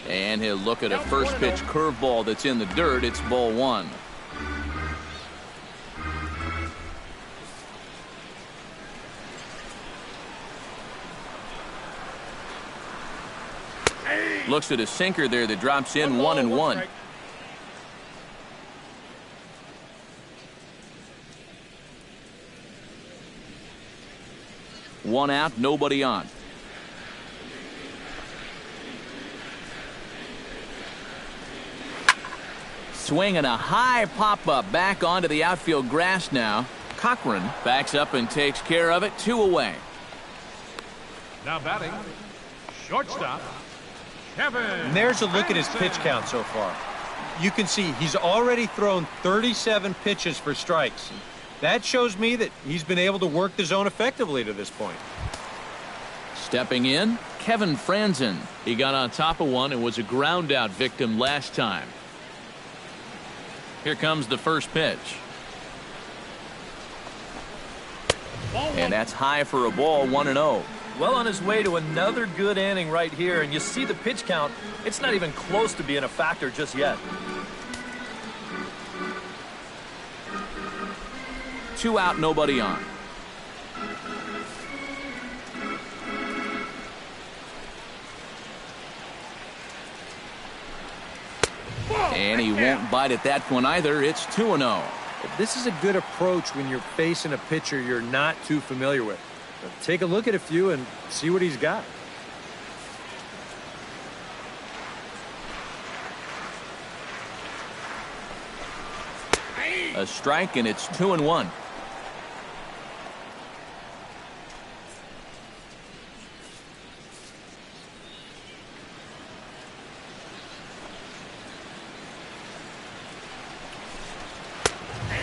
And he'll look at a first pitch curveball that's in the dirt. It's ball 1. Looks at a sinker there that drops in 1-1. One out, nobody on. Swinging a high pop-up back onto the outfield grass now. Cochran backs up and takes care of it. 2 away. Now batting, shortstop, Kevin. And there's a look at his pitch count so far. You can see he's already thrown 37 pitches for strikes. That shows me that he's been able to work the zone effectively to this point. Stepping in, Kevin Franzen. He got on top of one and was a ground out victim last time. Here comes the first pitch. And that's high for a ball, 1-0. Well on his way to another good inning right here, and you see the pitch count. It's not even close to being a factor just yet. 2 out, nobody on. And he won't bite at that one either. It's 2-0. This is a good approach when you're facing a pitcher you're not too familiar with. So take a look at a few and see what he's got. A strike, and it's 2-1.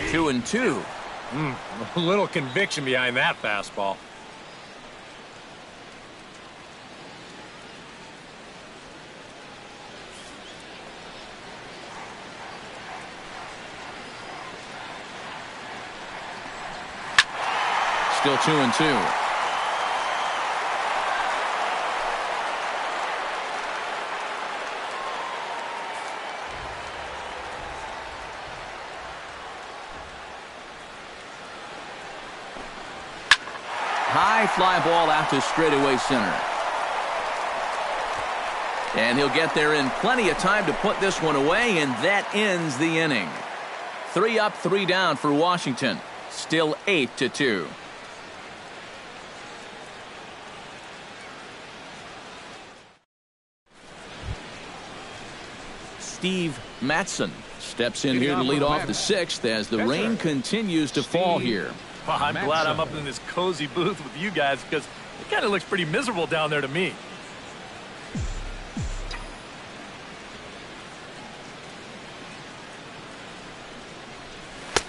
Two and two. A little conviction behind that fastball. Still 2-2. High fly ball out to straightaway center. And he'll get there in plenty of time to put this one away, and that ends the inning. 3 up, 3 down for Washington. Still 8-2. Steve Matson steps in here to lead off the 6th as the rain continues to fall here. Well, I'm glad I'm up in this cozy booth with you guys because it kind of looks pretty miserable down there to me.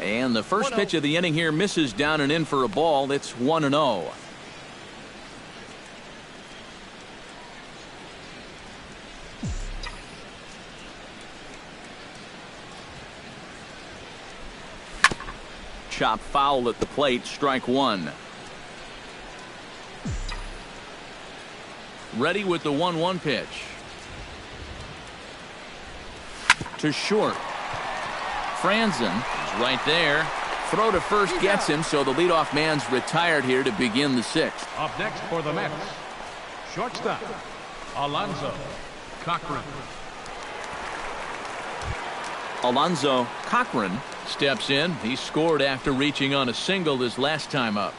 And the first pitch of the inning here misses down and in for a ball. It's 1-0. Chop foul at the plate, strike 1. Ready with the 1-1 pitch. To short. Franzen is right there. Throw to first gets him, so the leadoff man's retired here to begin the 6th. Up next for the Mets, shortstop, Alonzo Cochran. Alonzo Cochran steps in. He scored after reaching on a single his last time up.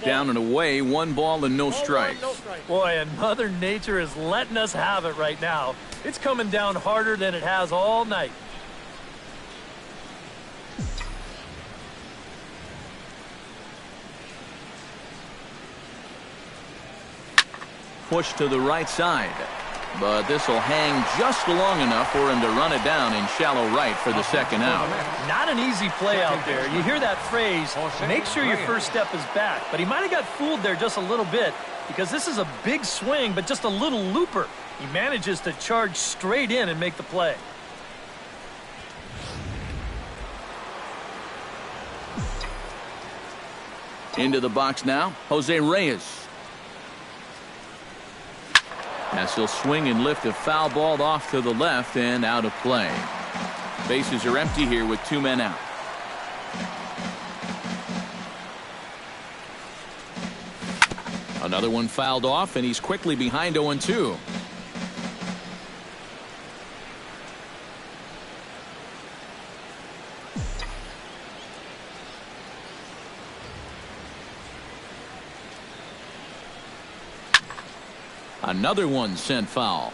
Down and away, 1 ball and no strikes. Boy, and Mother Nature is letting us have it right now. It's coming down harder than it has all night. Push to the right side. But this will hang just long enough for him to run it down in shallow right for the second out. Not an easy play out there. You hear that phrase, make sure your first step is back. But he might have got fooled there just a little bit because this is a big swing, but just a little looper. He manages to charge straight in and make the play. Into the box now, Jose Reyes. As he'll swing and lift a foul ball off to the left and out of play. Bases are empty here with 2 men out. Another one fouled off, and he's quickly behind 0-2. Another one sent foul.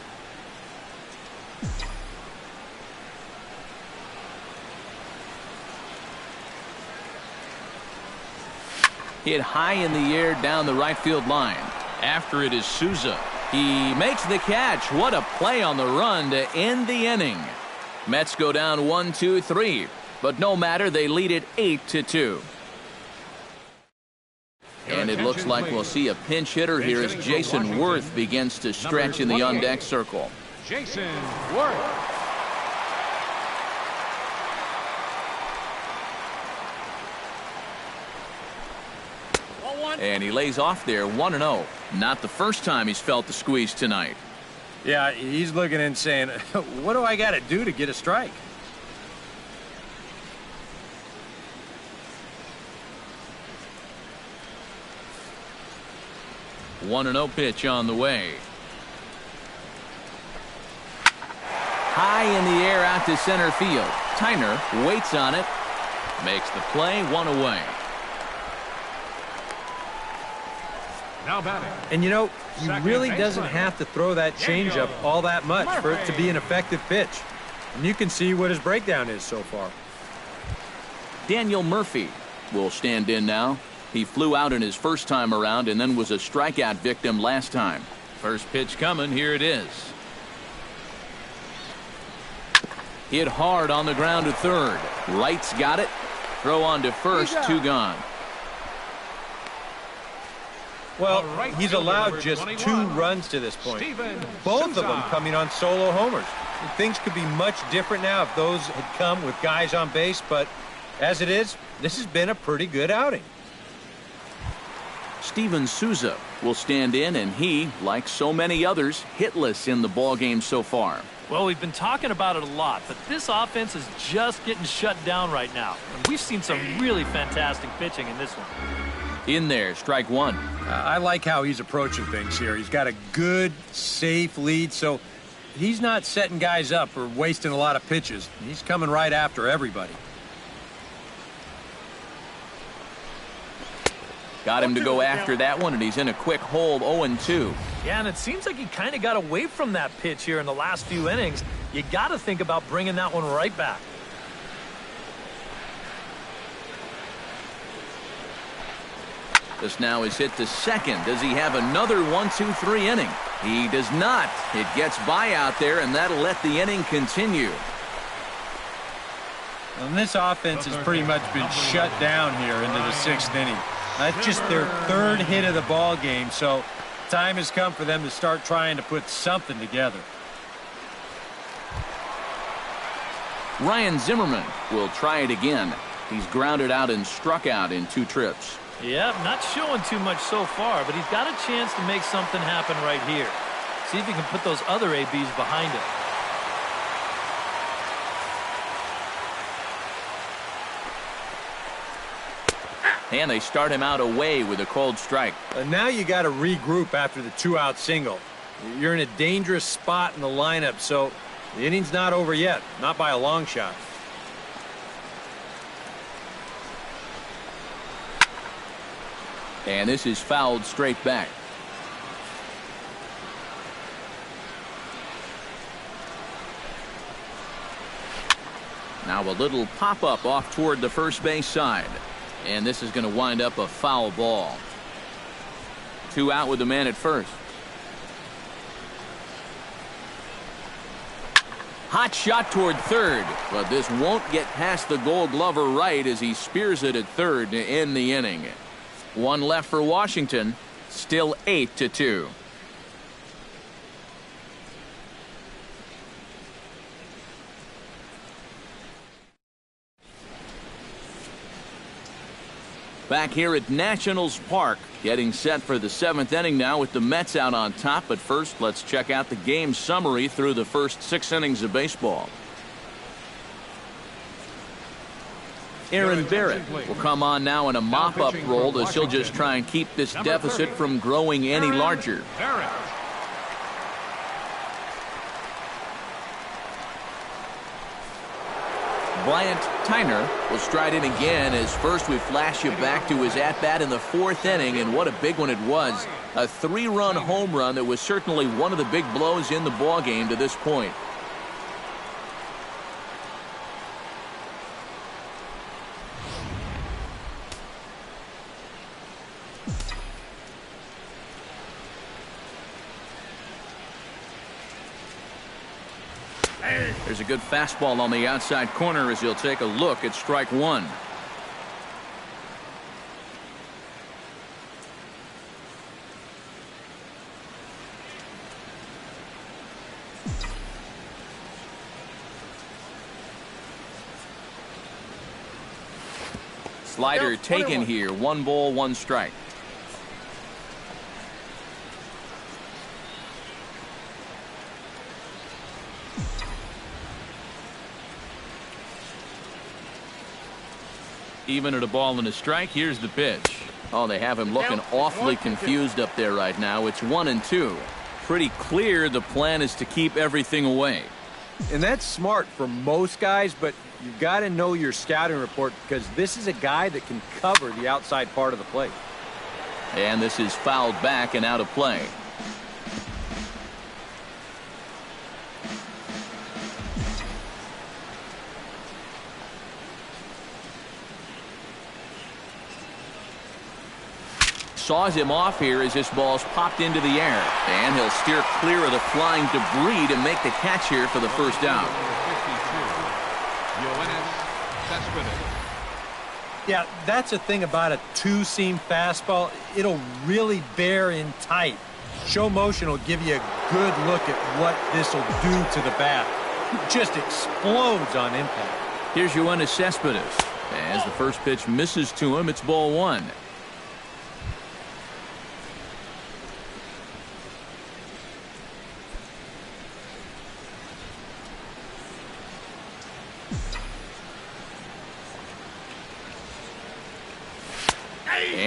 Hit high in the air down the right field line. After it is Souza. He makes the catch. What a play on the run to end the inning. Mets go down 1-2-3. But no matter, they lead it 8-2. And it looks like we'll see a pinch hitter here as Jason Worth begins to stretch in the on-deck circle. Jason Worth. And he lays off there 1-0. Not the first time he's felt the squeeze tonight. Yeah, he's looking and saying, what do I got to do to get a strike? One 1-0 pitch on the way. High in the air out to center field. Tyner waits on it. Makes the play, 1 away. Now batting. And you know, he really doesn't have to throw that changeup all that much for it to be an effective pitch. And you can see what his breakdown is so far. Daniel Murphy will stand in now. He flew out in his first time around and then was a strikeout victim last time. First pitch coming, here it is. Hit hard on the ground to third. Wright's got it. Throw on to first, 2 gone. Well, he's allowed just 2 runs to this point. Both of them coming on solo homers. Things could be much different now if those had come with guys on base, but as it is, this has been a pretty good outing. Steven Souza will stand in, and he, like so many others, hitless in the ballgame so far. Well, we've been talking about it a lot, but this offense is just getting shut down right now. And we've seen some really fantastic pitching in this one. In there, strike one. I like how he's approaching things here. He's got a good, safe lead, so he's not setting guys up or wasting a lot of pitches. He's coming right after everybody. Got him to go after that one, and he's in a quick hold, 0-2. Yeah, and it seems like he kind of got away from that pitch here in the last few innings. You got to think about bringing that one right back. This now is hit to second. Does he have another 1-2-3 inning? He does not. It gets by out there, and that'll let the inning continue. And this offense has pretty much been shut down here into the 6th inning. That's just their 3rd hit of the ball game, so time has come for them to start trying to put something together. Ryan Zimmerman will try it again. He's grounded out and struck out in 2 trips. Yeah, not showing too much so far, but he's got a chance to make something happen right here. See if he can put those other ABs behind him. And they start him out away with a cold strike. Now you got to regroup after the 2-out single. You're in a dangerous spot in the lineup, so the inning's not over yet, not by a long shot. And this is fouled straight back. Now a little pop-up off toward the first base side. And this is going to wind up a foul ball. 2 out with the man at first. Hot shot toward third, but this won't get past the Gold Glover right as he spears it at third to end the inning. 1 left for Washington, still 8-2. Back here at Nationals Park, getting set for the 7th inning now with the Mets out on top. But first, let's check out the game summary through the first 6 innings of baseball. Aaron Barrett will come on now in a mop-up role as he'll just try and keep this deficit from growing any larger. Bryant Tyner will stride in again as first we flash you back to his at-bat in the 4th inning, and what a big one it was. A 3-run home run that was certainly one of the big blows in the ballgame to this point. There's a good fastball on the outside corner as he'll take a look at strike 1. Slider taken here. 1 ball, 1 strike. Even at a ball and a strike. Here's the pitch. Oh, they have him looking awfully confused up there right now. It's 1-2. Pretty clear the plan is to keep everything away. And that's smart for most guys, but you've got to know your scouting report because this is a guy that can cover the outside part of the plate. And this is fouled back and out of play. Saws him off here as this ball's popped into the air. And he'll steer clear of the flying debris to make the catch here for the first out. Yeah, that's the thing about a 2-seam fastball. It'll really bear in tight. Show motion will give you a good look at what this will do to the bat. It just explodes on impact. Here's Yoenis Cespedes. As the first pitch misses to him, it's ball 1.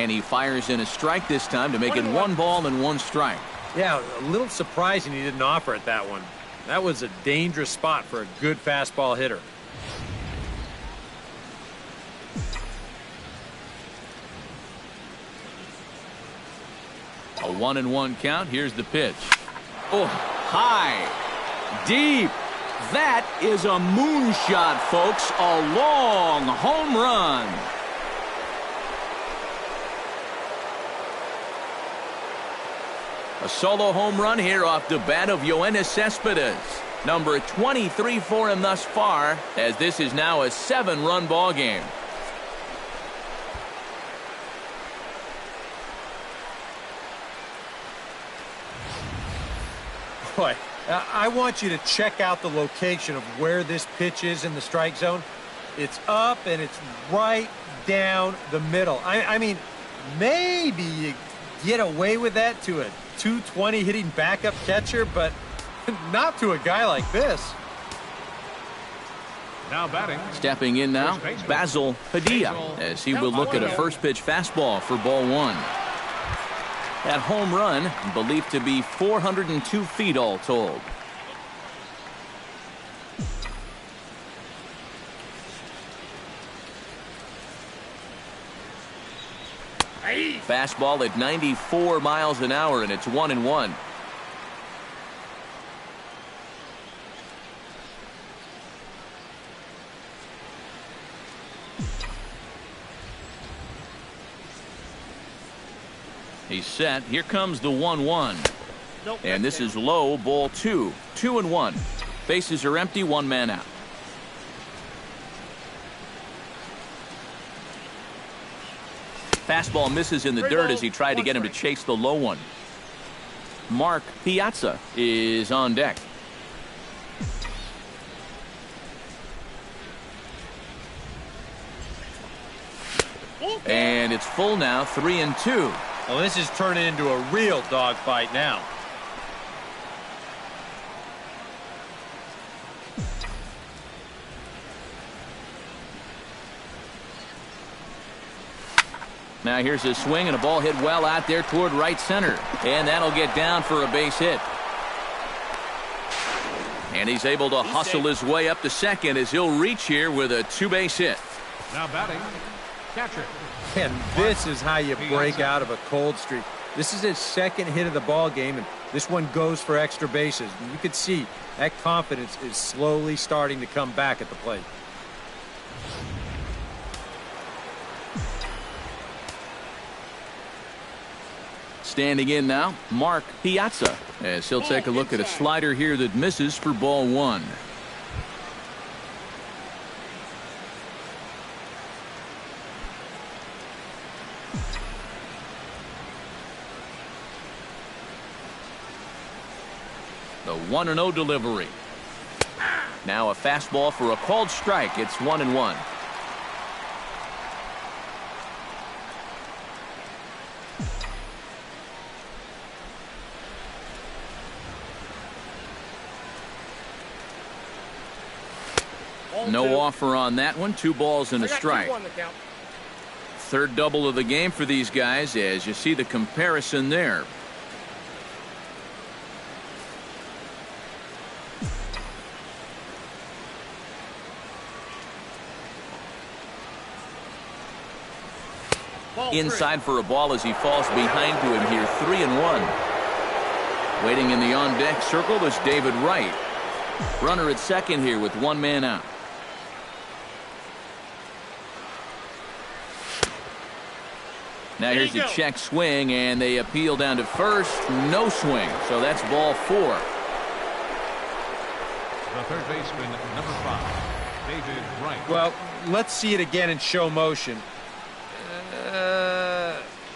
And he fires in a strike this time to make it 1 ball and 1 strike. Yeah, a little surprising he didn't offer it that one. That was a dangerous spot for a good fastball hitter. A 1-1 count. Here's the pitch. Oh, high, deep. That is a moonshot, folks. A long home run. A solo home run here off the bat of Yoenis Cespedes. Number 23 for him thus far, as this is now a 7-run ball game. Boy, I want you to check out the location of where this pitch is in the strike zone. It's up and it's right down the middle. I mean, maybe you get away with that to a 220 hitting backup catcher, but not to a guy like this. Now batting. Stepping in now, Basil Padilla, as he will look at a first pitch fastball for ball 1. That home run believed to be 402 feet all told. Fastball at 94 miles an hour, and it's 1-1. He's set. Here comes the 1-1. And this is low, ball 2. 2-1. Bases are empty, 1 man out. Fastball misses in the dirt as he tried to get him to chase the low one. Mark Piazza is on deck. And it's full now, 3-2. Well, this is turning into a real dogfight now. Now here's a swing and a ball hit well out there toward right center. And that'll get down for a base hit. And he's able to hustle his way up to second as he'll reach here with a 2-base hit. Now batting, catcher. And this is how you break out of a cold streak. This is his second hit of the ball game, and this one goes for extra bases. And you can see that confidence is slowly starting to come back at the plate. Standing in now, Mark Piazza, as he'll take a look at a slider here that misses for ball 1. The 1-0 delivery. Now a fastball for a called strike. It's 1-1. No offer on that one. 2 balls and a strike. Third double of the game for these guys, as you see the comparison there. Inside for a ball as he falls behind to him here. 3-1. Waiting in the on-deck circle is David Wright. Runner at second here with 1 man out. Now here's the check swing, and they appeal down to first. No swing, so that's ball 4. The third baseman, number 5, David Wright. Well, let's see it again in show motion.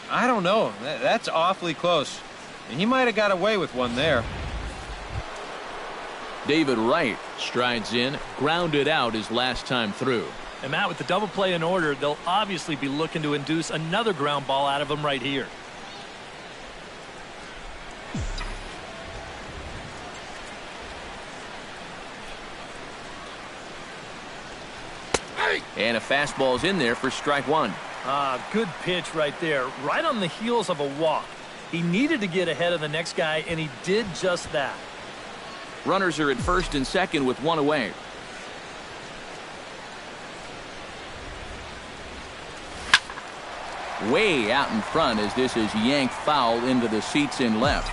I don't know. That's awfully close. He might have got away with one there. David Wright strides in, grounded out his last time through. And Matt, with the double play in order, they'll obviously be looking to induce another ground ball out of him right here. And a fastball's in there for strike 1. Good pitch right there, right on the heels of a walk. He needed to get ahead of the next guy, and he did just that. Runners are at first and second with one away. Way out in front as this is yanked foul into the seats in left.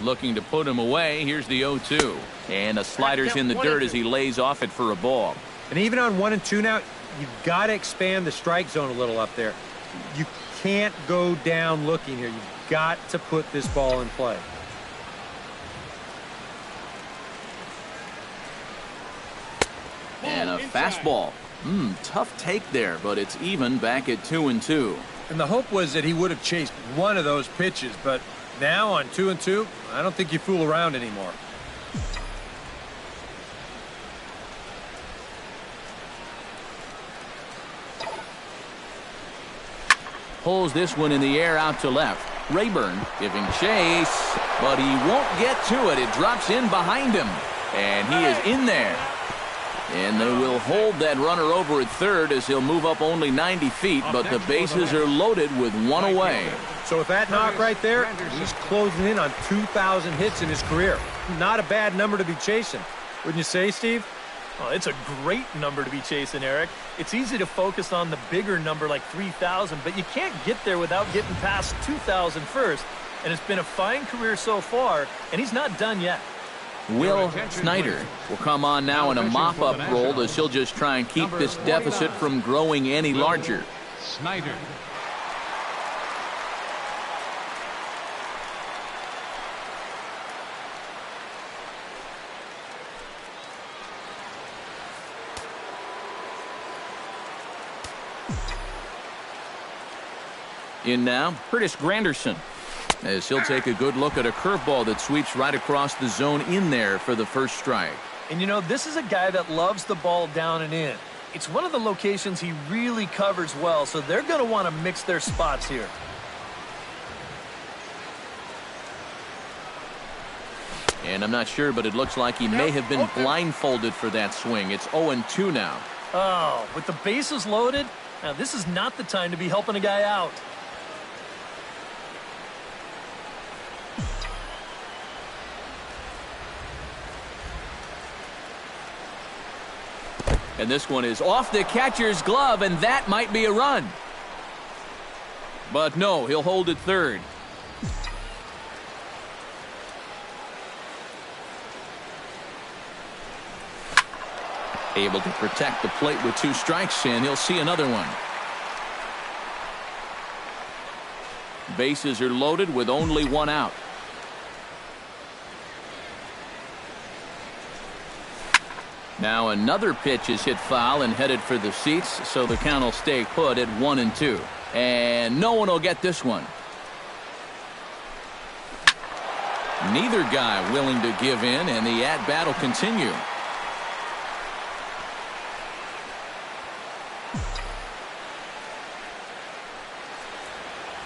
Looking to put him away. Here's the 0-2. And the slider's in the dirt as he lays off it for a ball. And even on 1-2 now, you've got to expand the strike zone a little up there. You can't go down looking here. You've got to put this ball in play. And a fastball. Tough take there, but it's even back at 2-2. And the hope was that he would have chased one of those pitches, but now on 2-2, I don't think you fool around anymore. Pulls this one in the air out to left. Rayburn giving chase, but he won't get to it. It drops in behind him, and he is in there. And they will hold that runner over at third as he'll move up only 90 feet, but the bases are loaded with one away. So with that knock right there, he's closing in on 2,000 hits in his career. Not a bad number to be chasing. Wouldn't you say, Steve? Oh, it's a great number to be chasing, Eric. It's easy to focus on the bigger number like 3,000, but you can't get there without getting past 2,000 first. And it's been a fine career so far, and he's not done yet. Will Snyder will come on now in a mop-up role as he'll just try and keep this deficit from growing any larger. Snyder. In now, Curtis Granderson, as he'll take a good look at a curveball that sweeps right across the zone in there for the first strike. And you know, this is a guy that loves the ball down and in. It's one of the locations he really covers well, so they're going to want to mix their spots here. And I'm not sure, but it looks like he may have been blindfolded for that swing. It's 0-2 now. Oh, with the bases loaded, now this is not the time to be helping a guy out. And this one is off the catcher's glove, and that might be a run. But no, he'll hold it third. Able to protect the plate with 2 strikes, and he'll see another one. Bases are loaded with only 1 out. Now another pitch is hit foul and headed for the seats, so the count will stay put at 1-2. And no one will get this one. Neither guy willing to give in, and the at-bat will continue.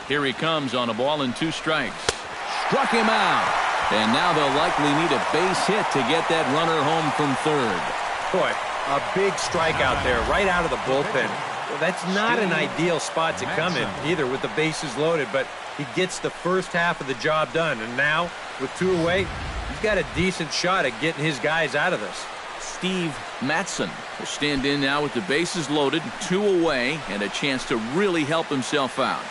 Here he comes on a ball and 2 strikes. Struck him out. And now they'll likely need a base hit to get that runner home from third. Boy, a big strikeout there right out of the bullpen. Well, that's not an ideal spot to come in either with the bases loaded, but he gets the first half of the job done. And now, with 2 away, he's got a decent shot at getting his guys out of this. Steve Matson will stand in now with the bases loaded, 2 away, and a chance to really help himself out.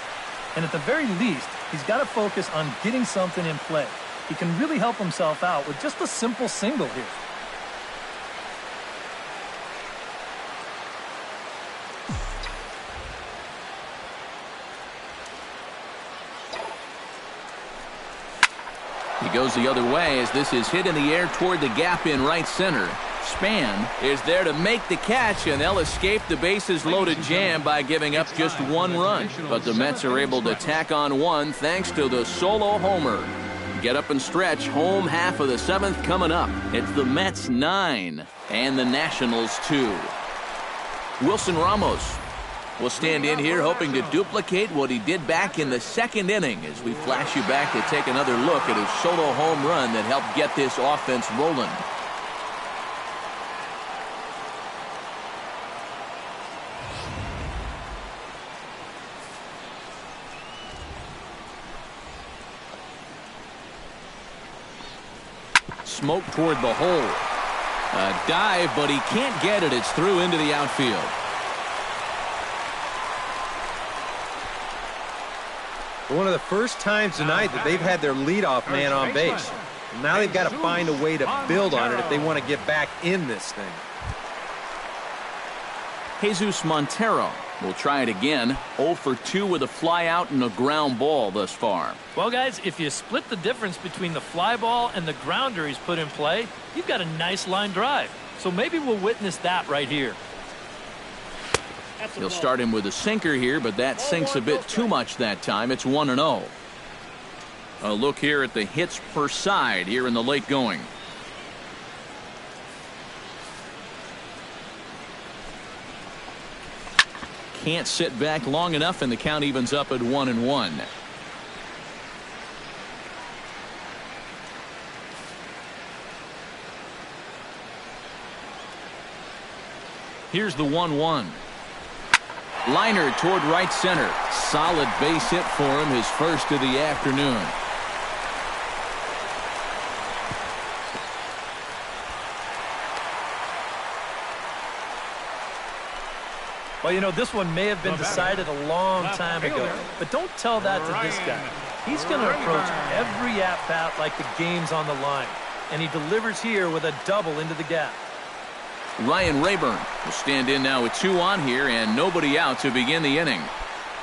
And at the very least, he's got to focus on getting something in play. He can really help himself out with just a simple single here. He goes the other way as this is hit in the air toward the gap in right center. Span is there to make the catch, and they'll escape the bases-loaded jam by giving up just 1 run. But the Mets are able to tack on 1 thanks to the solo homer. Get up and stretch. Home half of the 7th coming up. It's the Mets 9 and the Nationals 2. Wilson Ramos will stand in here hoping to duplicate what he did back in the 2nd inning as we flash you back to take another look at his solo home run that helped get this offense rolling. smoke toward the hole. A dive, but he can't get it. It's through into the outfield. One of the first times tonight that they've had their leadoff man on base. Now they've got to find a way to build on it if they want to get back in this thing. Jesus Montero will try it again. 0 for 2 with a fly out and a ground ball thus far. Well, guys, if you split the difference between the fly ball and the grounder he's put in play, you've got a nice line drive. So maybe we'll witness that right here. He'll start him with a sinker here, but that sinks a bit too much that time. It's 1-0. A look here at the hits per side here in the late going. Can't sit back long enough, and the count evens up at 1-1. Here's the 1-1. Liner toward right center. Solid base hit for him, his first of the afternoon. Well, you know, this one may have been decided a long time ago, but don't tell that to this guy. He's going to approach every at-bat like the game's on the line, and he delivers here with a double into the gap. Ryan Rayburn will stand in now with 2 on here and nobody out to begin the inning.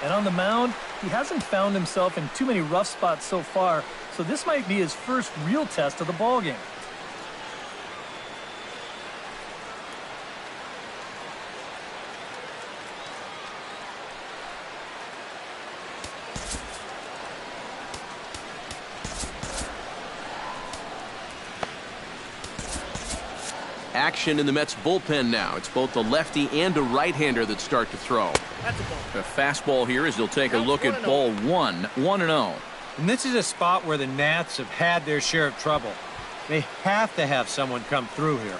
And on the mound, he hasn't found himself in too many rough spots so far, so this might be his first real test of the ballgame. Action in the Mets bullpen now. It's both a lefty and a right-hander that start to throw. A fastball here as he'll take a look at ball 1. 1-0. And this is a spot where the Nats have had their share of trouble. They have to have someone come through here.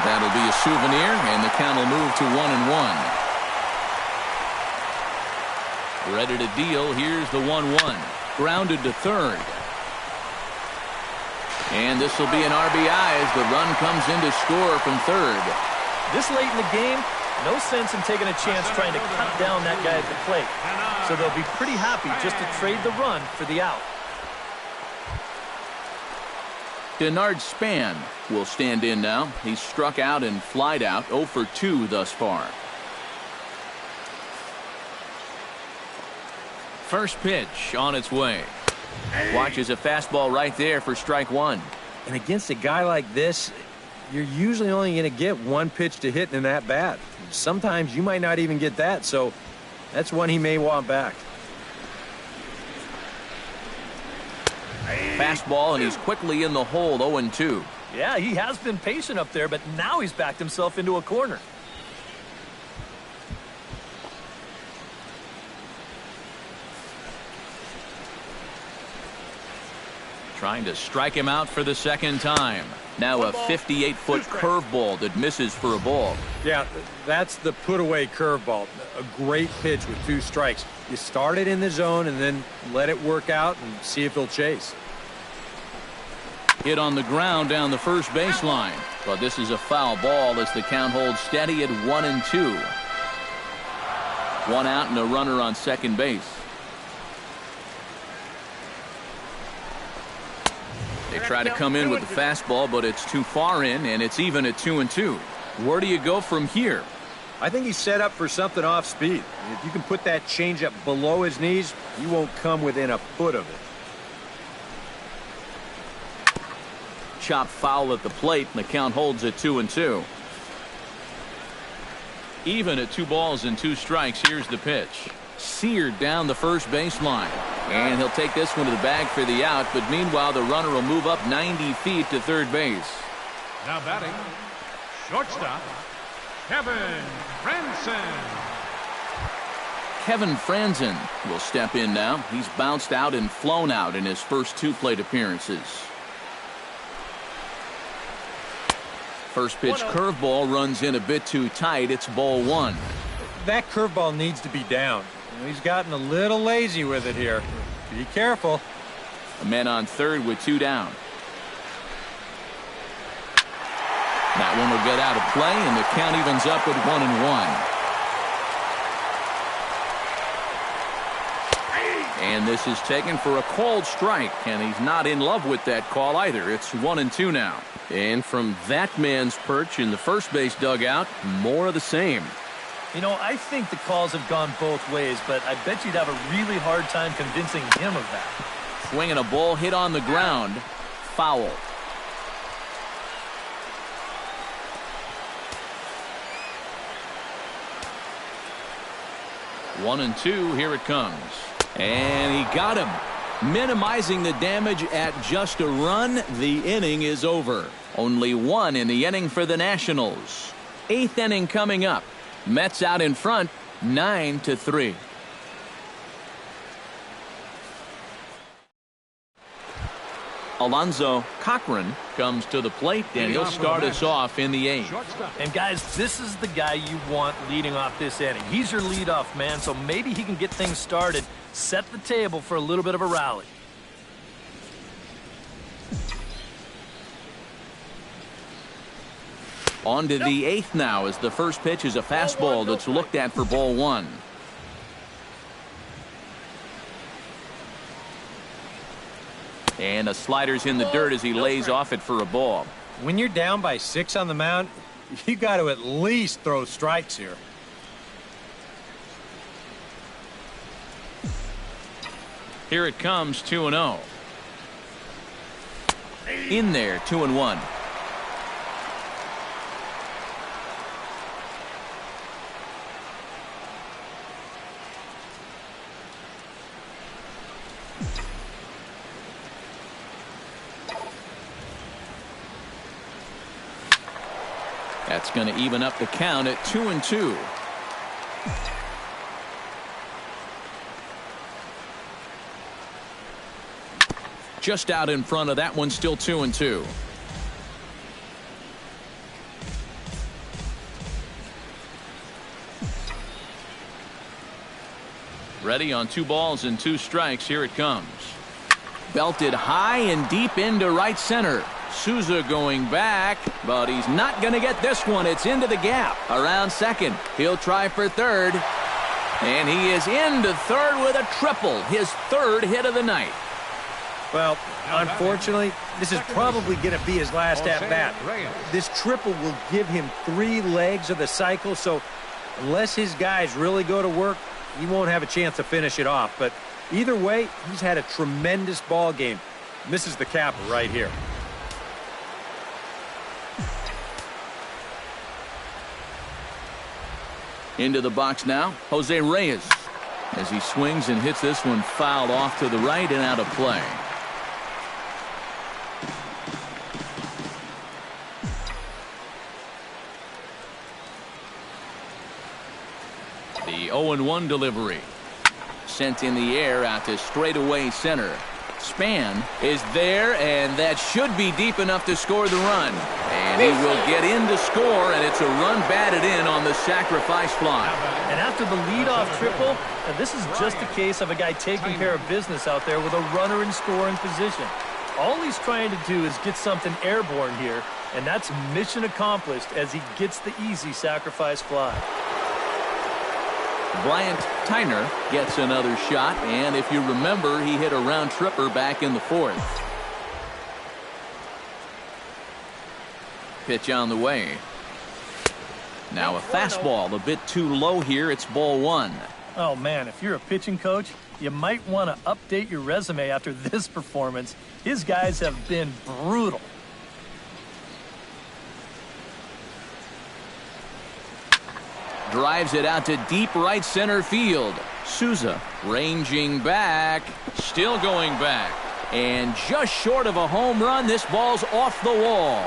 That'll be a souvenir, and the count will move to 1-1. Ready to deal. Here's the 1-1. Grounded to third. And this will be an RBI as the run comes in to score from third. This late in the game, no sense in taking a chance trying to cut down that guy at the plate. So they'll be pretty happy just to trade the run for the out. Denard Span will stand in now. He's struck out and flied out. 0 for 2 thus far. First pitch on its way. Watches a fastball right there for strike 1. And against a guy like this, you're usually only going to get one pitch to hit in that bat. Sometimes you might not even get that, so that's one he may want back. Fastball, and he's quickly in the hole. 0-2. Yeah, he has been patient up there, but now he's backed himself into a corner. Trying to strike him out for the second time. Now a 58-foot curveball that misses for a ball. Yeah, that's the put-away curveball. A great pitch with 2 strikes. You start it in the zone and then let it work out and see if he'll chase. Hit on the ground down the first baseline. But this is a foul ball as the count holds steady at 1-2. 1 out and a runner on second base. They try to come in with the fastball, but it's too far in, and it's even at 2-2. Where do you go from here? I think he's set up for something off speed. If you can put that changeup below his knees, you won't come within a foot of it. Chop foul at the plate, and the count holds at 2-2. Even at 2 balls and 2 strikes. Here's the pitch. Seared down the first baseline. And he'll take this one to the bag for the out, but meanwhile the runner will move up 90 feet to third base. Now batting, shortstop, Kevin Franzen. Kevin Franzen will step in now. He's bounced out and flown out in his first 2 plate appearances. First pitch curveball runs in a bit too tight. It's ball 1. That curveball needs to be down. He's gotten a little lazy with it here. Be careful. A man on third with 2 down. That one will get out of play, and the count evens up with 1-1. And this is taken for a called strike, and he's not in love with that call either. It's 1-2 now. And from that man's perch in the first base dugout, more of the same. You know, I think the calls have gone both ways, but I bet you'd have a really hard time convincing him of that. Swinging a ball hit on the ground. Foul. One and two, here it comes. And he got him. Minimizing the damage at just a run. The inning is over. Only one in the inning for the Nationals. 8th inning coming up. Mets out in front, 9-3. Alonzo Cochran comes to the plate, and he'll start us off in the 8th. And guys, this is the guy you want leading off this inning. He's your leadoff man, so maybe he can get things started, set the table for a little bit of a rally. On to the 8th now, as the first pitch is a fastball that's looked at for ball 1. And a slider's in the dirt as he lays off it for a ball. When you're down by 6 on the mound, you got to at least throw strikes here. Here it comes, 2-0. In there, 2-1. That's going to even up the count at 2-2. Just out in front of that one, still 2-2. Ready on 2 balls and 2 strikes. Here it comes. Belted high and deep into right center. Souza going back, but he's not going to get this one. It's into the gap around second. He'll try for third, and he is into third with a triple, his 3rd hit of the night. Well, unfortunately, this is probably going to be his last at-bat. This triple will give him 3 legs of the cycle, so unless his guys really go to work, he won't have a chance to finish it off. But either way, he's had a tremendous ball game. This is the capper right here. Into the box now, Jose Reyes, as he swings and hits this one fouled off to the right and out of play. The 0-1 delivery. Sent in the air out to straightaway center. Span is there, and that should be deep enough to score the run. And he will get in to score, and it's a run batted in on the sacrifice fly. And after the leadoff triple, this is just a case of a guy taking care of business out there with a runner in scoring position. All he's trying to do is get something airborne here, and that's mission accomplished as he gets the easy sacrifice fly. Bryant Tyner gets another shot, and if you remember, he hit a round tripper back in the 4th. Pitch on the way. Now a fastball, a bit too low here. It's ball 1. Oh, man, if you're a pitching coach, you might want to update your resume after this performance. His guys have been brutal. Drives it out to deep right center field. Souza ranging back, still going back, and just short of a home run. This ball's off the wall,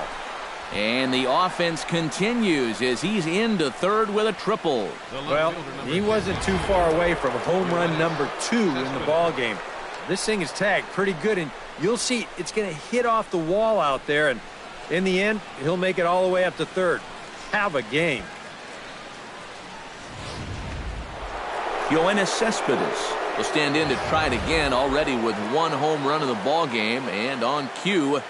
and the offense continues as he's into third with a triple. Well, he wasn't too far away from home run number 2 in the ball game. This thing is tagged pretty good, and you'll see it's going to hit off the wall out there, and in the end, he'll make it all the way up to third. Have a game. Yoenis Cespedes will stand in to try it again, already with one home run in the ball game, and on cue,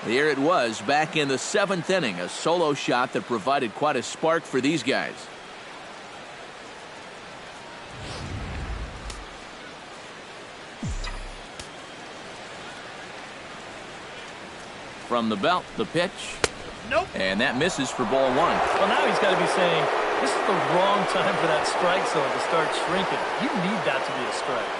here it was back in the 7th inning, a solo shot that provided quite a spark for these guys. From the belt, the pitch. Nope. And that misses for ball 1. Well, now he's got to be saying, this is the wrong time for that strike zone to start shrinking. You need that to be a strike.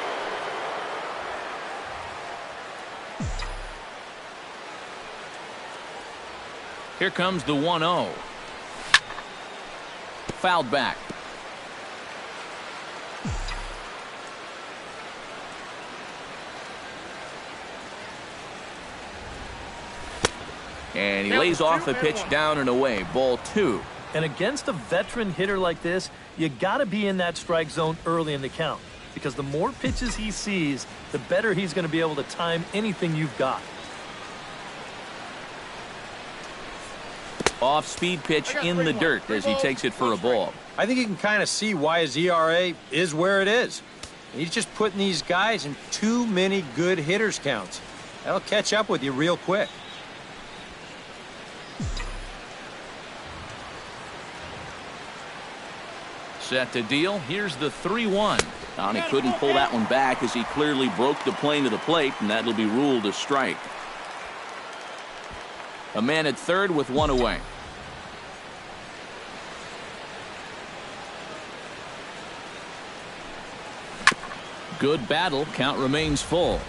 Here comes the 1-0. Fouled back. And he lays off the pitch down and away. Ball 2. And against a veteran hitter like this, you got to be in that strike zone early in the count, because the more pitches he sees, the better he's going to be able to time anything you've got. Off-speed pitch in the dirt as he takes it for a ball. I think you can kind of see why his ERA is where it is. He's just putting these guys in too many good hitters counts. That'll catch up with you real quick. Set to deal. Here's the 3-1. He couldn't pull that one back as he clearly broke the plane to the plate, and that'll be ruled a strike. A man at third with one away. Good battle. Count remains full.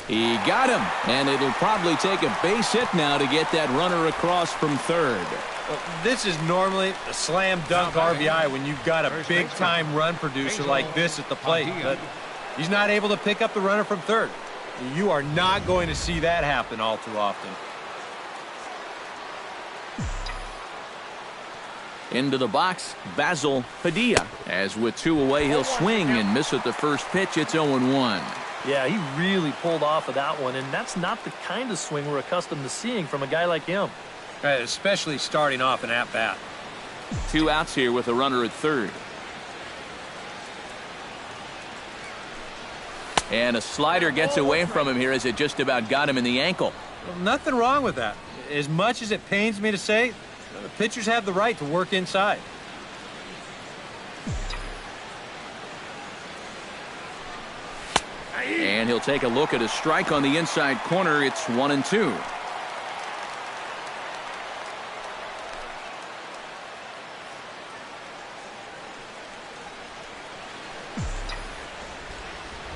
He got him, and it'll probably take a base hit now to get that runner across from third. Well, this is normally a slam dunk RBI when you've got a big-time run producer like this at the plate, but he's not able to pick up the runner from third. You are not going to see that happen all too often. Into the box, Basil Padilla. As with 2 away, he'll swing and miss at the first pitch. It's 0-1. Yeah, he really pulled off of that one, and that's not the kind of swing we're accustomed to seeing from a guy like him. Right, especially starting off an at-bat. 2 outs here with a runner at third. And a slider gets away from him here as it just about got him in the ankle. Well, nothing wrong with that. As much as it pains me to say, the pitchers have the right to work inside. And he'll take a look at a strike on the inside corner. It's 1-2.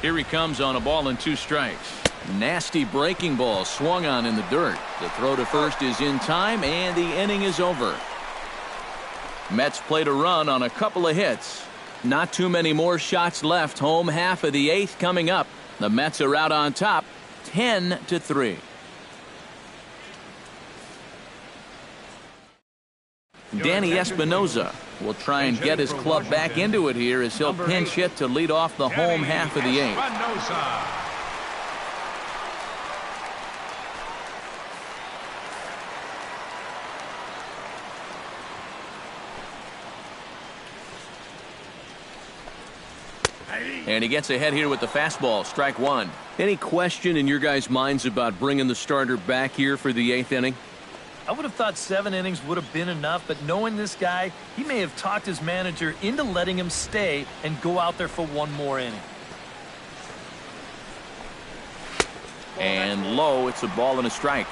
Here he comes on a ball and 2 strikes. Nasty breaking ball swung on in the dirt. The throw to first is in time, and the inning is over. Mets played a run on a couple of hits. Not too many more shots left. Home half of the 8th coming up. The Mets are out on top, 10-3. Danny Espinosa will try and get his club back into it here as he'll pinch hit to lead off the home half of the 8th. And he gets ahead here with the fastball. Strike 1. Any question in your guys' minds about bringing the starter back here for the 8th inning? I would have thought 7 innings would have been enough, but knowing this guy, he may have talked his manager into letting him stay and go out there for 1 more inning. And low, it's a ball and a strike.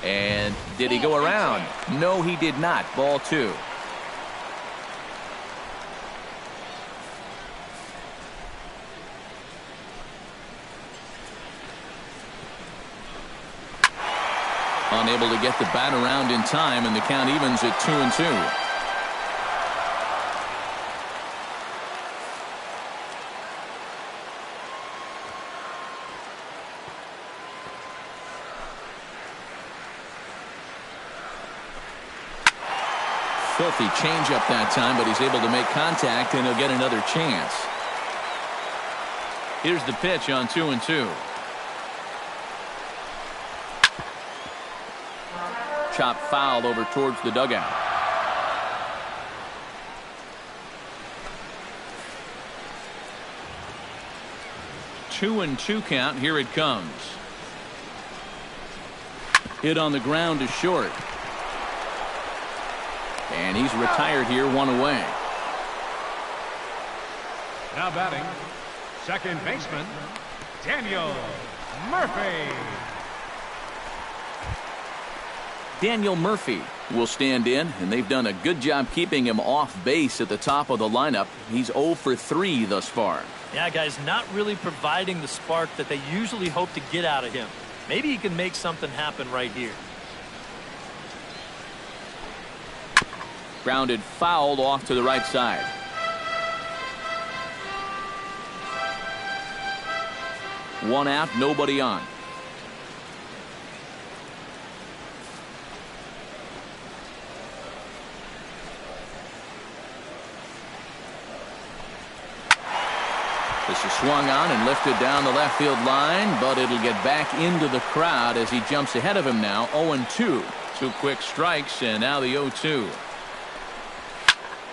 And did he go around? No, he did not. Ball 2. Unable to get the bat around in time, and the count evens at 2-2. filthy changeup that time, but he's able to make contact, and he'll get another chance. Here's the pitch on 2-2. Chop foul over towards the dugout. Two and two count. Here it comes. Hit on the ground is short. And he's retired here, one away. Now batting, second baseman, Daniel Murphy. Daniel Murphy will stand in, and they've done a good job keeping him off base at the top of the lineup. He's 0 for 3 thus far. Yeah, guys, not really providing the spark that they usually hope to get out of him. Maybe he can make something happen right here. Grounded fouled off to the right side. One out, nobody on. This is swung on and lifted down the left field line, but it'll get back into the crowd as he jumps ahead of him now. 0-2. 2 quick strikes, and now the 0-2.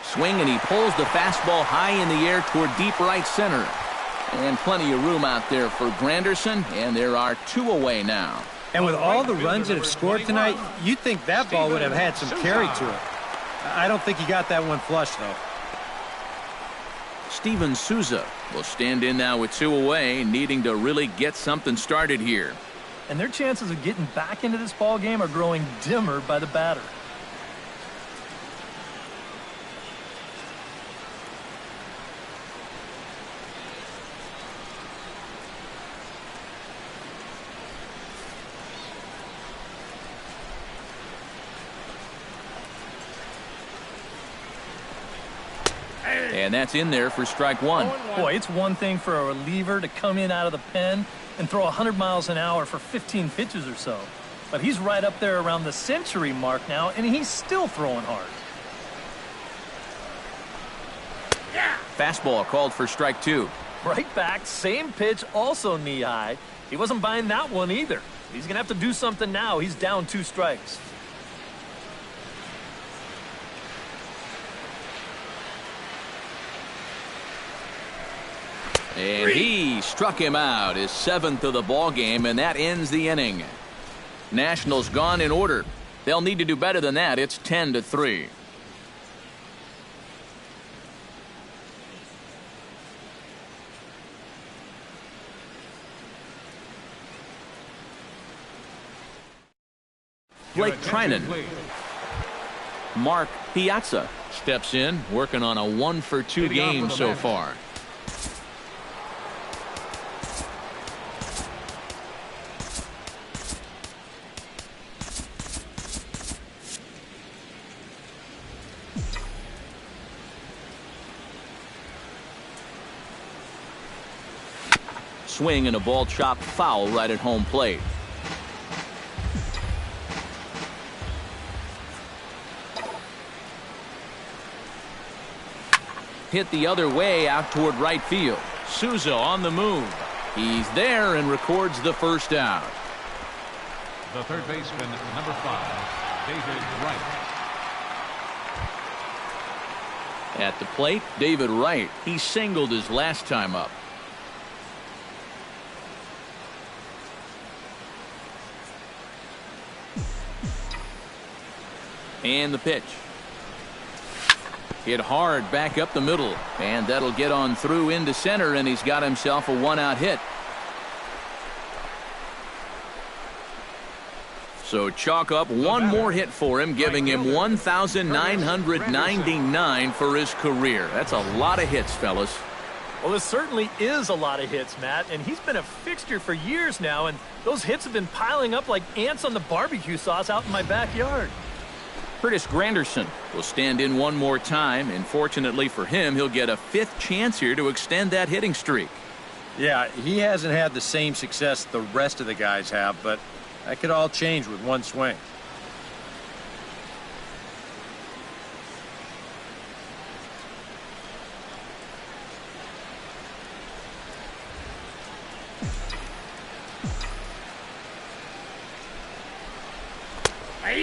Swing, and he pulls the fastball high in the air toward deep right center. And plenty of room out there for Granderson, and there are 2 away now. And with all the runs that have scored tonight, you'd think that ball would have had some carry to it. I don't think he got that one flush, though. Steven Souza will stand in now with 2 away, needing to really get something started here. And their chances of getting back into this ball game are growing dimmer by the batter. And that's in there for strike 1. Boy, it's one thing for a reliever to come in out of the pen and throw 100 miles an hour for 15 pitches or so. But he's right up there around the century mark now, and he's still throwing hard. Fastball called for strike 2. Right back, same pitch, also knee high. He wasn't buying that one either. He's going to have to do something now. He's down 2 strikes. And he struck him out, his 7th of the ball game, and that ends the inning. Nationals gone in order. They'll need to do better than that. It's 10-3. Blake Trinan. Mark Piazza steps in, working on a 1-for-2 game so far. Swing and a ball chopped foul right at home plate. Hit the other way out toward right field. Souza on the move. He's there and records the first out. The third baseman, number 5, David Wright. At the plate, David Wright. He singled his last time up. And the pitch. Hit hard back up the middle, and that'll get on through into center, and he's got himself a 1-out hit. So chalk up one more hit for him, giving him 1,999 for his career. That's a lot of hits, fellas. Well, this certainly is a lot of hits, Matt, and he's been a fixture for years now, and those hits have been piling up like ants on the barbecue sauce out in my backyard. Curtis Granderson will stand in one more time, and fortunately for him, he'll get a 5th chance here to extend that hitting streak. Yeah, he hasn't had the same success the rest of the guys have, but that could all change with one swing.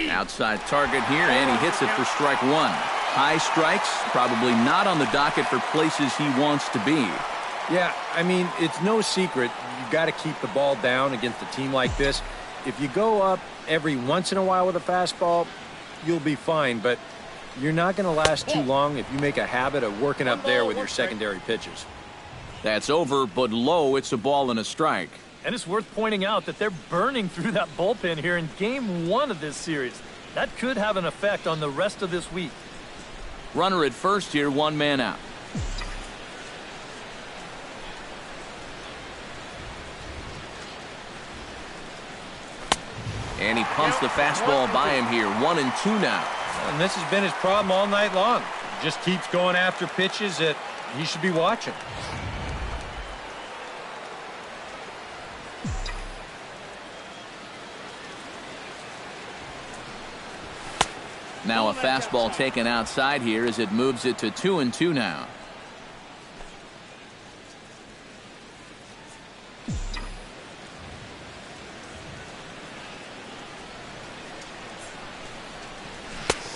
Outside target here, and he hits it for strike one. High strikes, probably not on the docket for places he wants to be. Yeah, I mean, it's no secret. You've got to keep the ball down against a team like this. If you go up every once in a while with a fastball, you'll be fine, but you're not going to last too long if you make a habit of working up there with your secondary pitches. That's over, but low. It's a ball and a strike. And it's worth pointing out that they're burning through that bullpen here in game one of this series. That could have an effect on the rest of this week. Runner at first here, one man out. And he pumps the fastball by him here. 1-2 now. And this has been his problem all night long. Just keeps going after pitches that he should be watching. Now a fastball taken outside here as it moves it to 2-2 now.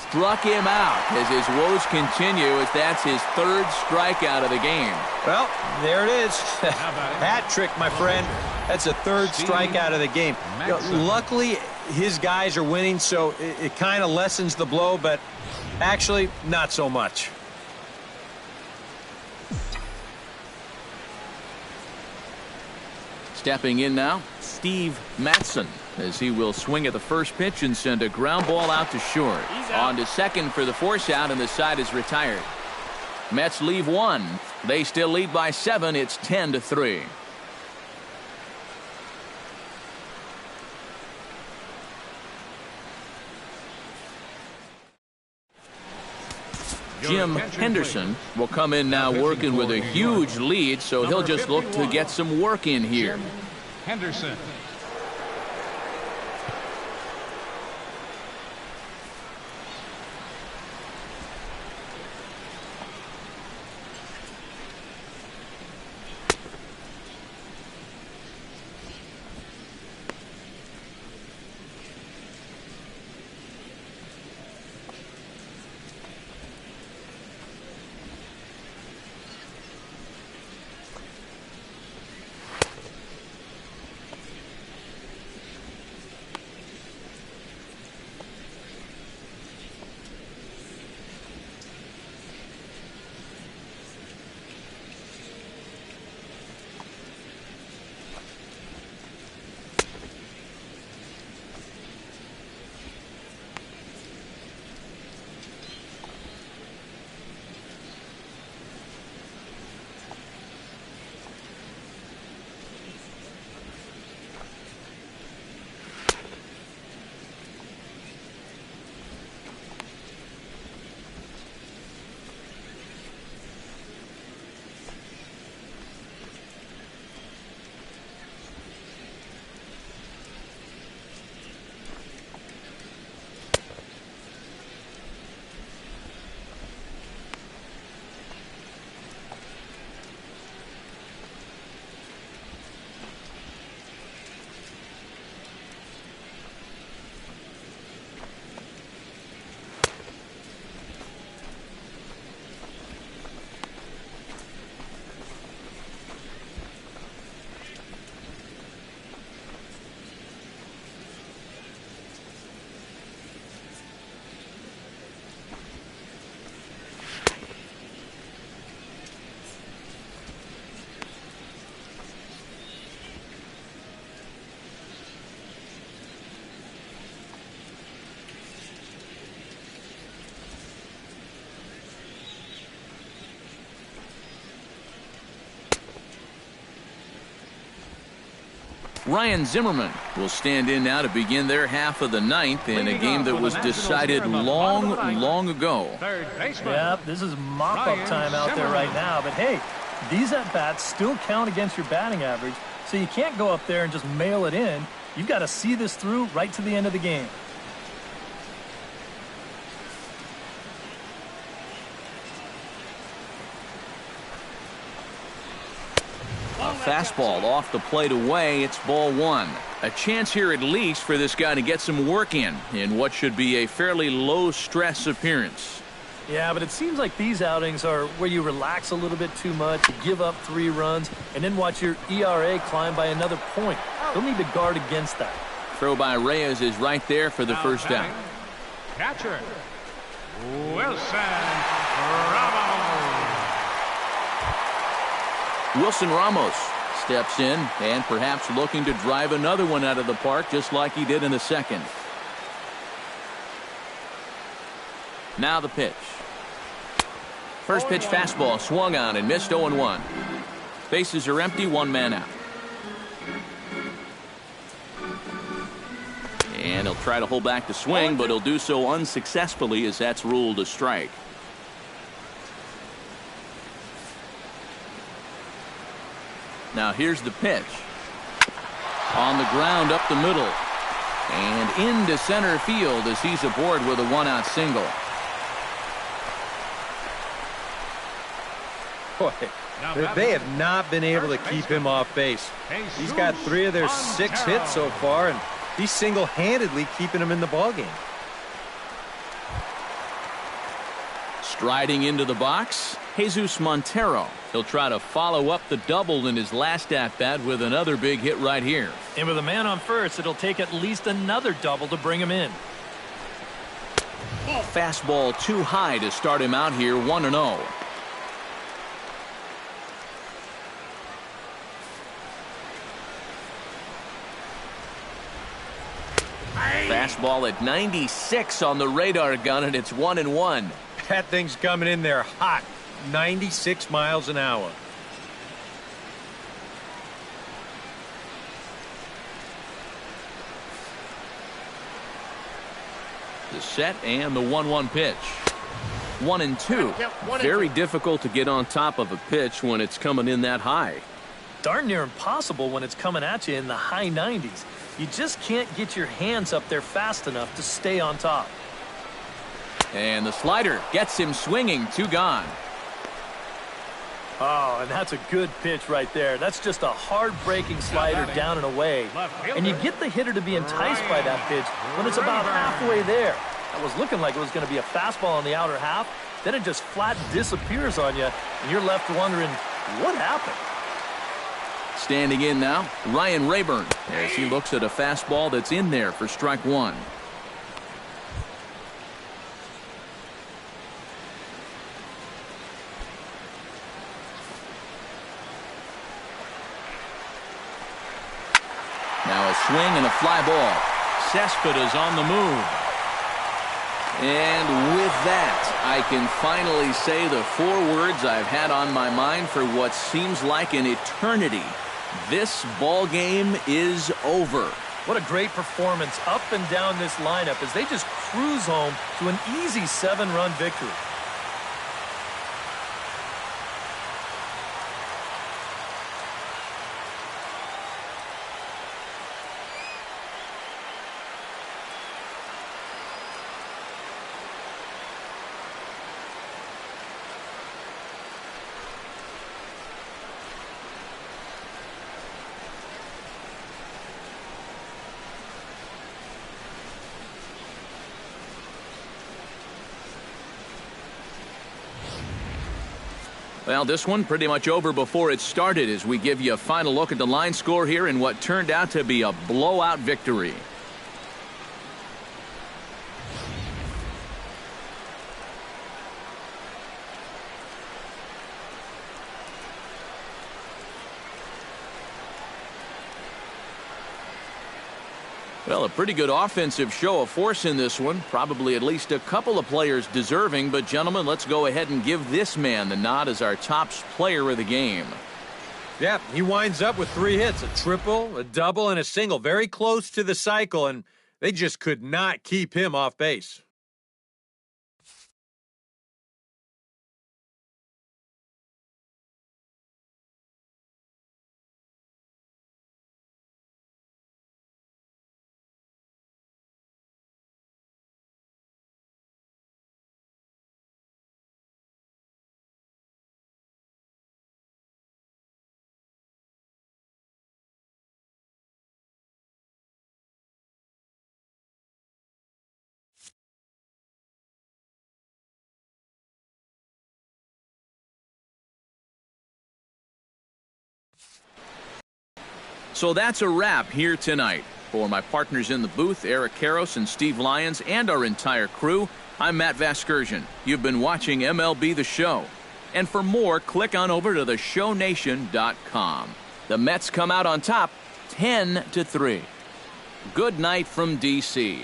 Struck him out as his woes continue, as that's his third strikeout of the game. Well, there it is. Hat trick, my friend. That's a third strikeout of the game. You know, luckily, his guys are winning, so it kind of lessens the blow, but actually, not so much. Stepping in now, Steve Mattson, as he will swing at the first pitch and send a ground ball out to short. On to second for the force out, and the side is retired. Mets leave one. They still lead by 7. It's 10-3. Jim Henderson will come in now working with a huge lead, so he'll just look to get some work in here. Henderson. Ryan Zimmerman will stand in now to begin their half of the ninth in a game that was decided long ago. Yep, this is mop-up time out there right now. But hey, these at-bats still count against your batting average, so you can't go up there and just mail it in. You've got to see this through right to the end of the game. fastball off the plate away. It's ball one. A chance here at least for this guy to get some work in what should be a fairly low-stress appearance. Yeah, but it seems like these outings are where you relax a little bit too much, you give up 3 runs, and then watch your ERA climb by another point. They'll need to guard against that. Throw by Reyes is right there for the first down. Catcher, Wilson Ramos. Wilson Ramos steps in and perhaps looking to drive another one out of the park just like he did in the second. Now the pitch. First pitch fastball swung on and missed 0-1. Bases are empty, 1 man out. And he'll try to hold back the swing, but he'll do so unsuccessfully as that's ruled a strike. Now here's the pitch. On the ground up the middle. And into center field as he's aboard with a 1-out single. Boy, they have not been able to keep him off base. He's got 3 of their 6 hits so far, and he's single-handedly keeping them in the ballgame. Striding into the box, Jesus Montero. He'll try to follow up the double in his last at-bat with another big hit right here. And with a man on first, it'll take at least another double to bring him in. Fastball too high to start him out here, 1-0. Fastball at 96 on the radar gun, and it's 1-1. That thing's coming in there hot, 96 miles an hour. The set and the 1-1 pitch. 1-2. Very difficult to get on top of a pitch when it's coming in that high. Darn near impossible when it's coming at you in the high 90s. You just can't get your hands up there fast enough to stay on top. And the slider gets him swinging, 2 gone. Oh, and that's a good pitch right there. That's just a hard-breaking slider down and away. And you get the hitter to be enticed by that pitch when it's about halfway there. That was looking like it was going to be a fastball on the outer half. Then it just flat disappears on you, and you're left wondering, what happened? Standing in now, Ryan Rayburn, as he looks at a fastball that's in there for strike 1. Now a swing and a fly ball. Cespedes on the move. And with that, I can finally say the 4 words I've had on my mind for what seems like an eternity. This ball game is over. What a great performance up and down this lineup as they just cruise home to an easy 7-run victory. Well, this one pretty much over before it started as we give you a final look at the line score here in what turned out to be a blowout victory. Well, a pretty good offensive show of force in this one. Probably at least a couple of players deserving. But, gentlemen, let's go ahead and give this man the nod as our top player of the game. Yeah, he winds up with 3 hits, a triple, a double, and a single. Very close to the cycle, and they just could not keep him off base. So that's a wrap here tonight. For my partners in the booth, Eric Karros and Steve Lyons, and our entire crew, I'm Matt Vasgersian. You've been watching MLB The Show. And for more, click on over to theshownation.com. The Mets come out on top 10-3. Good night from D.C.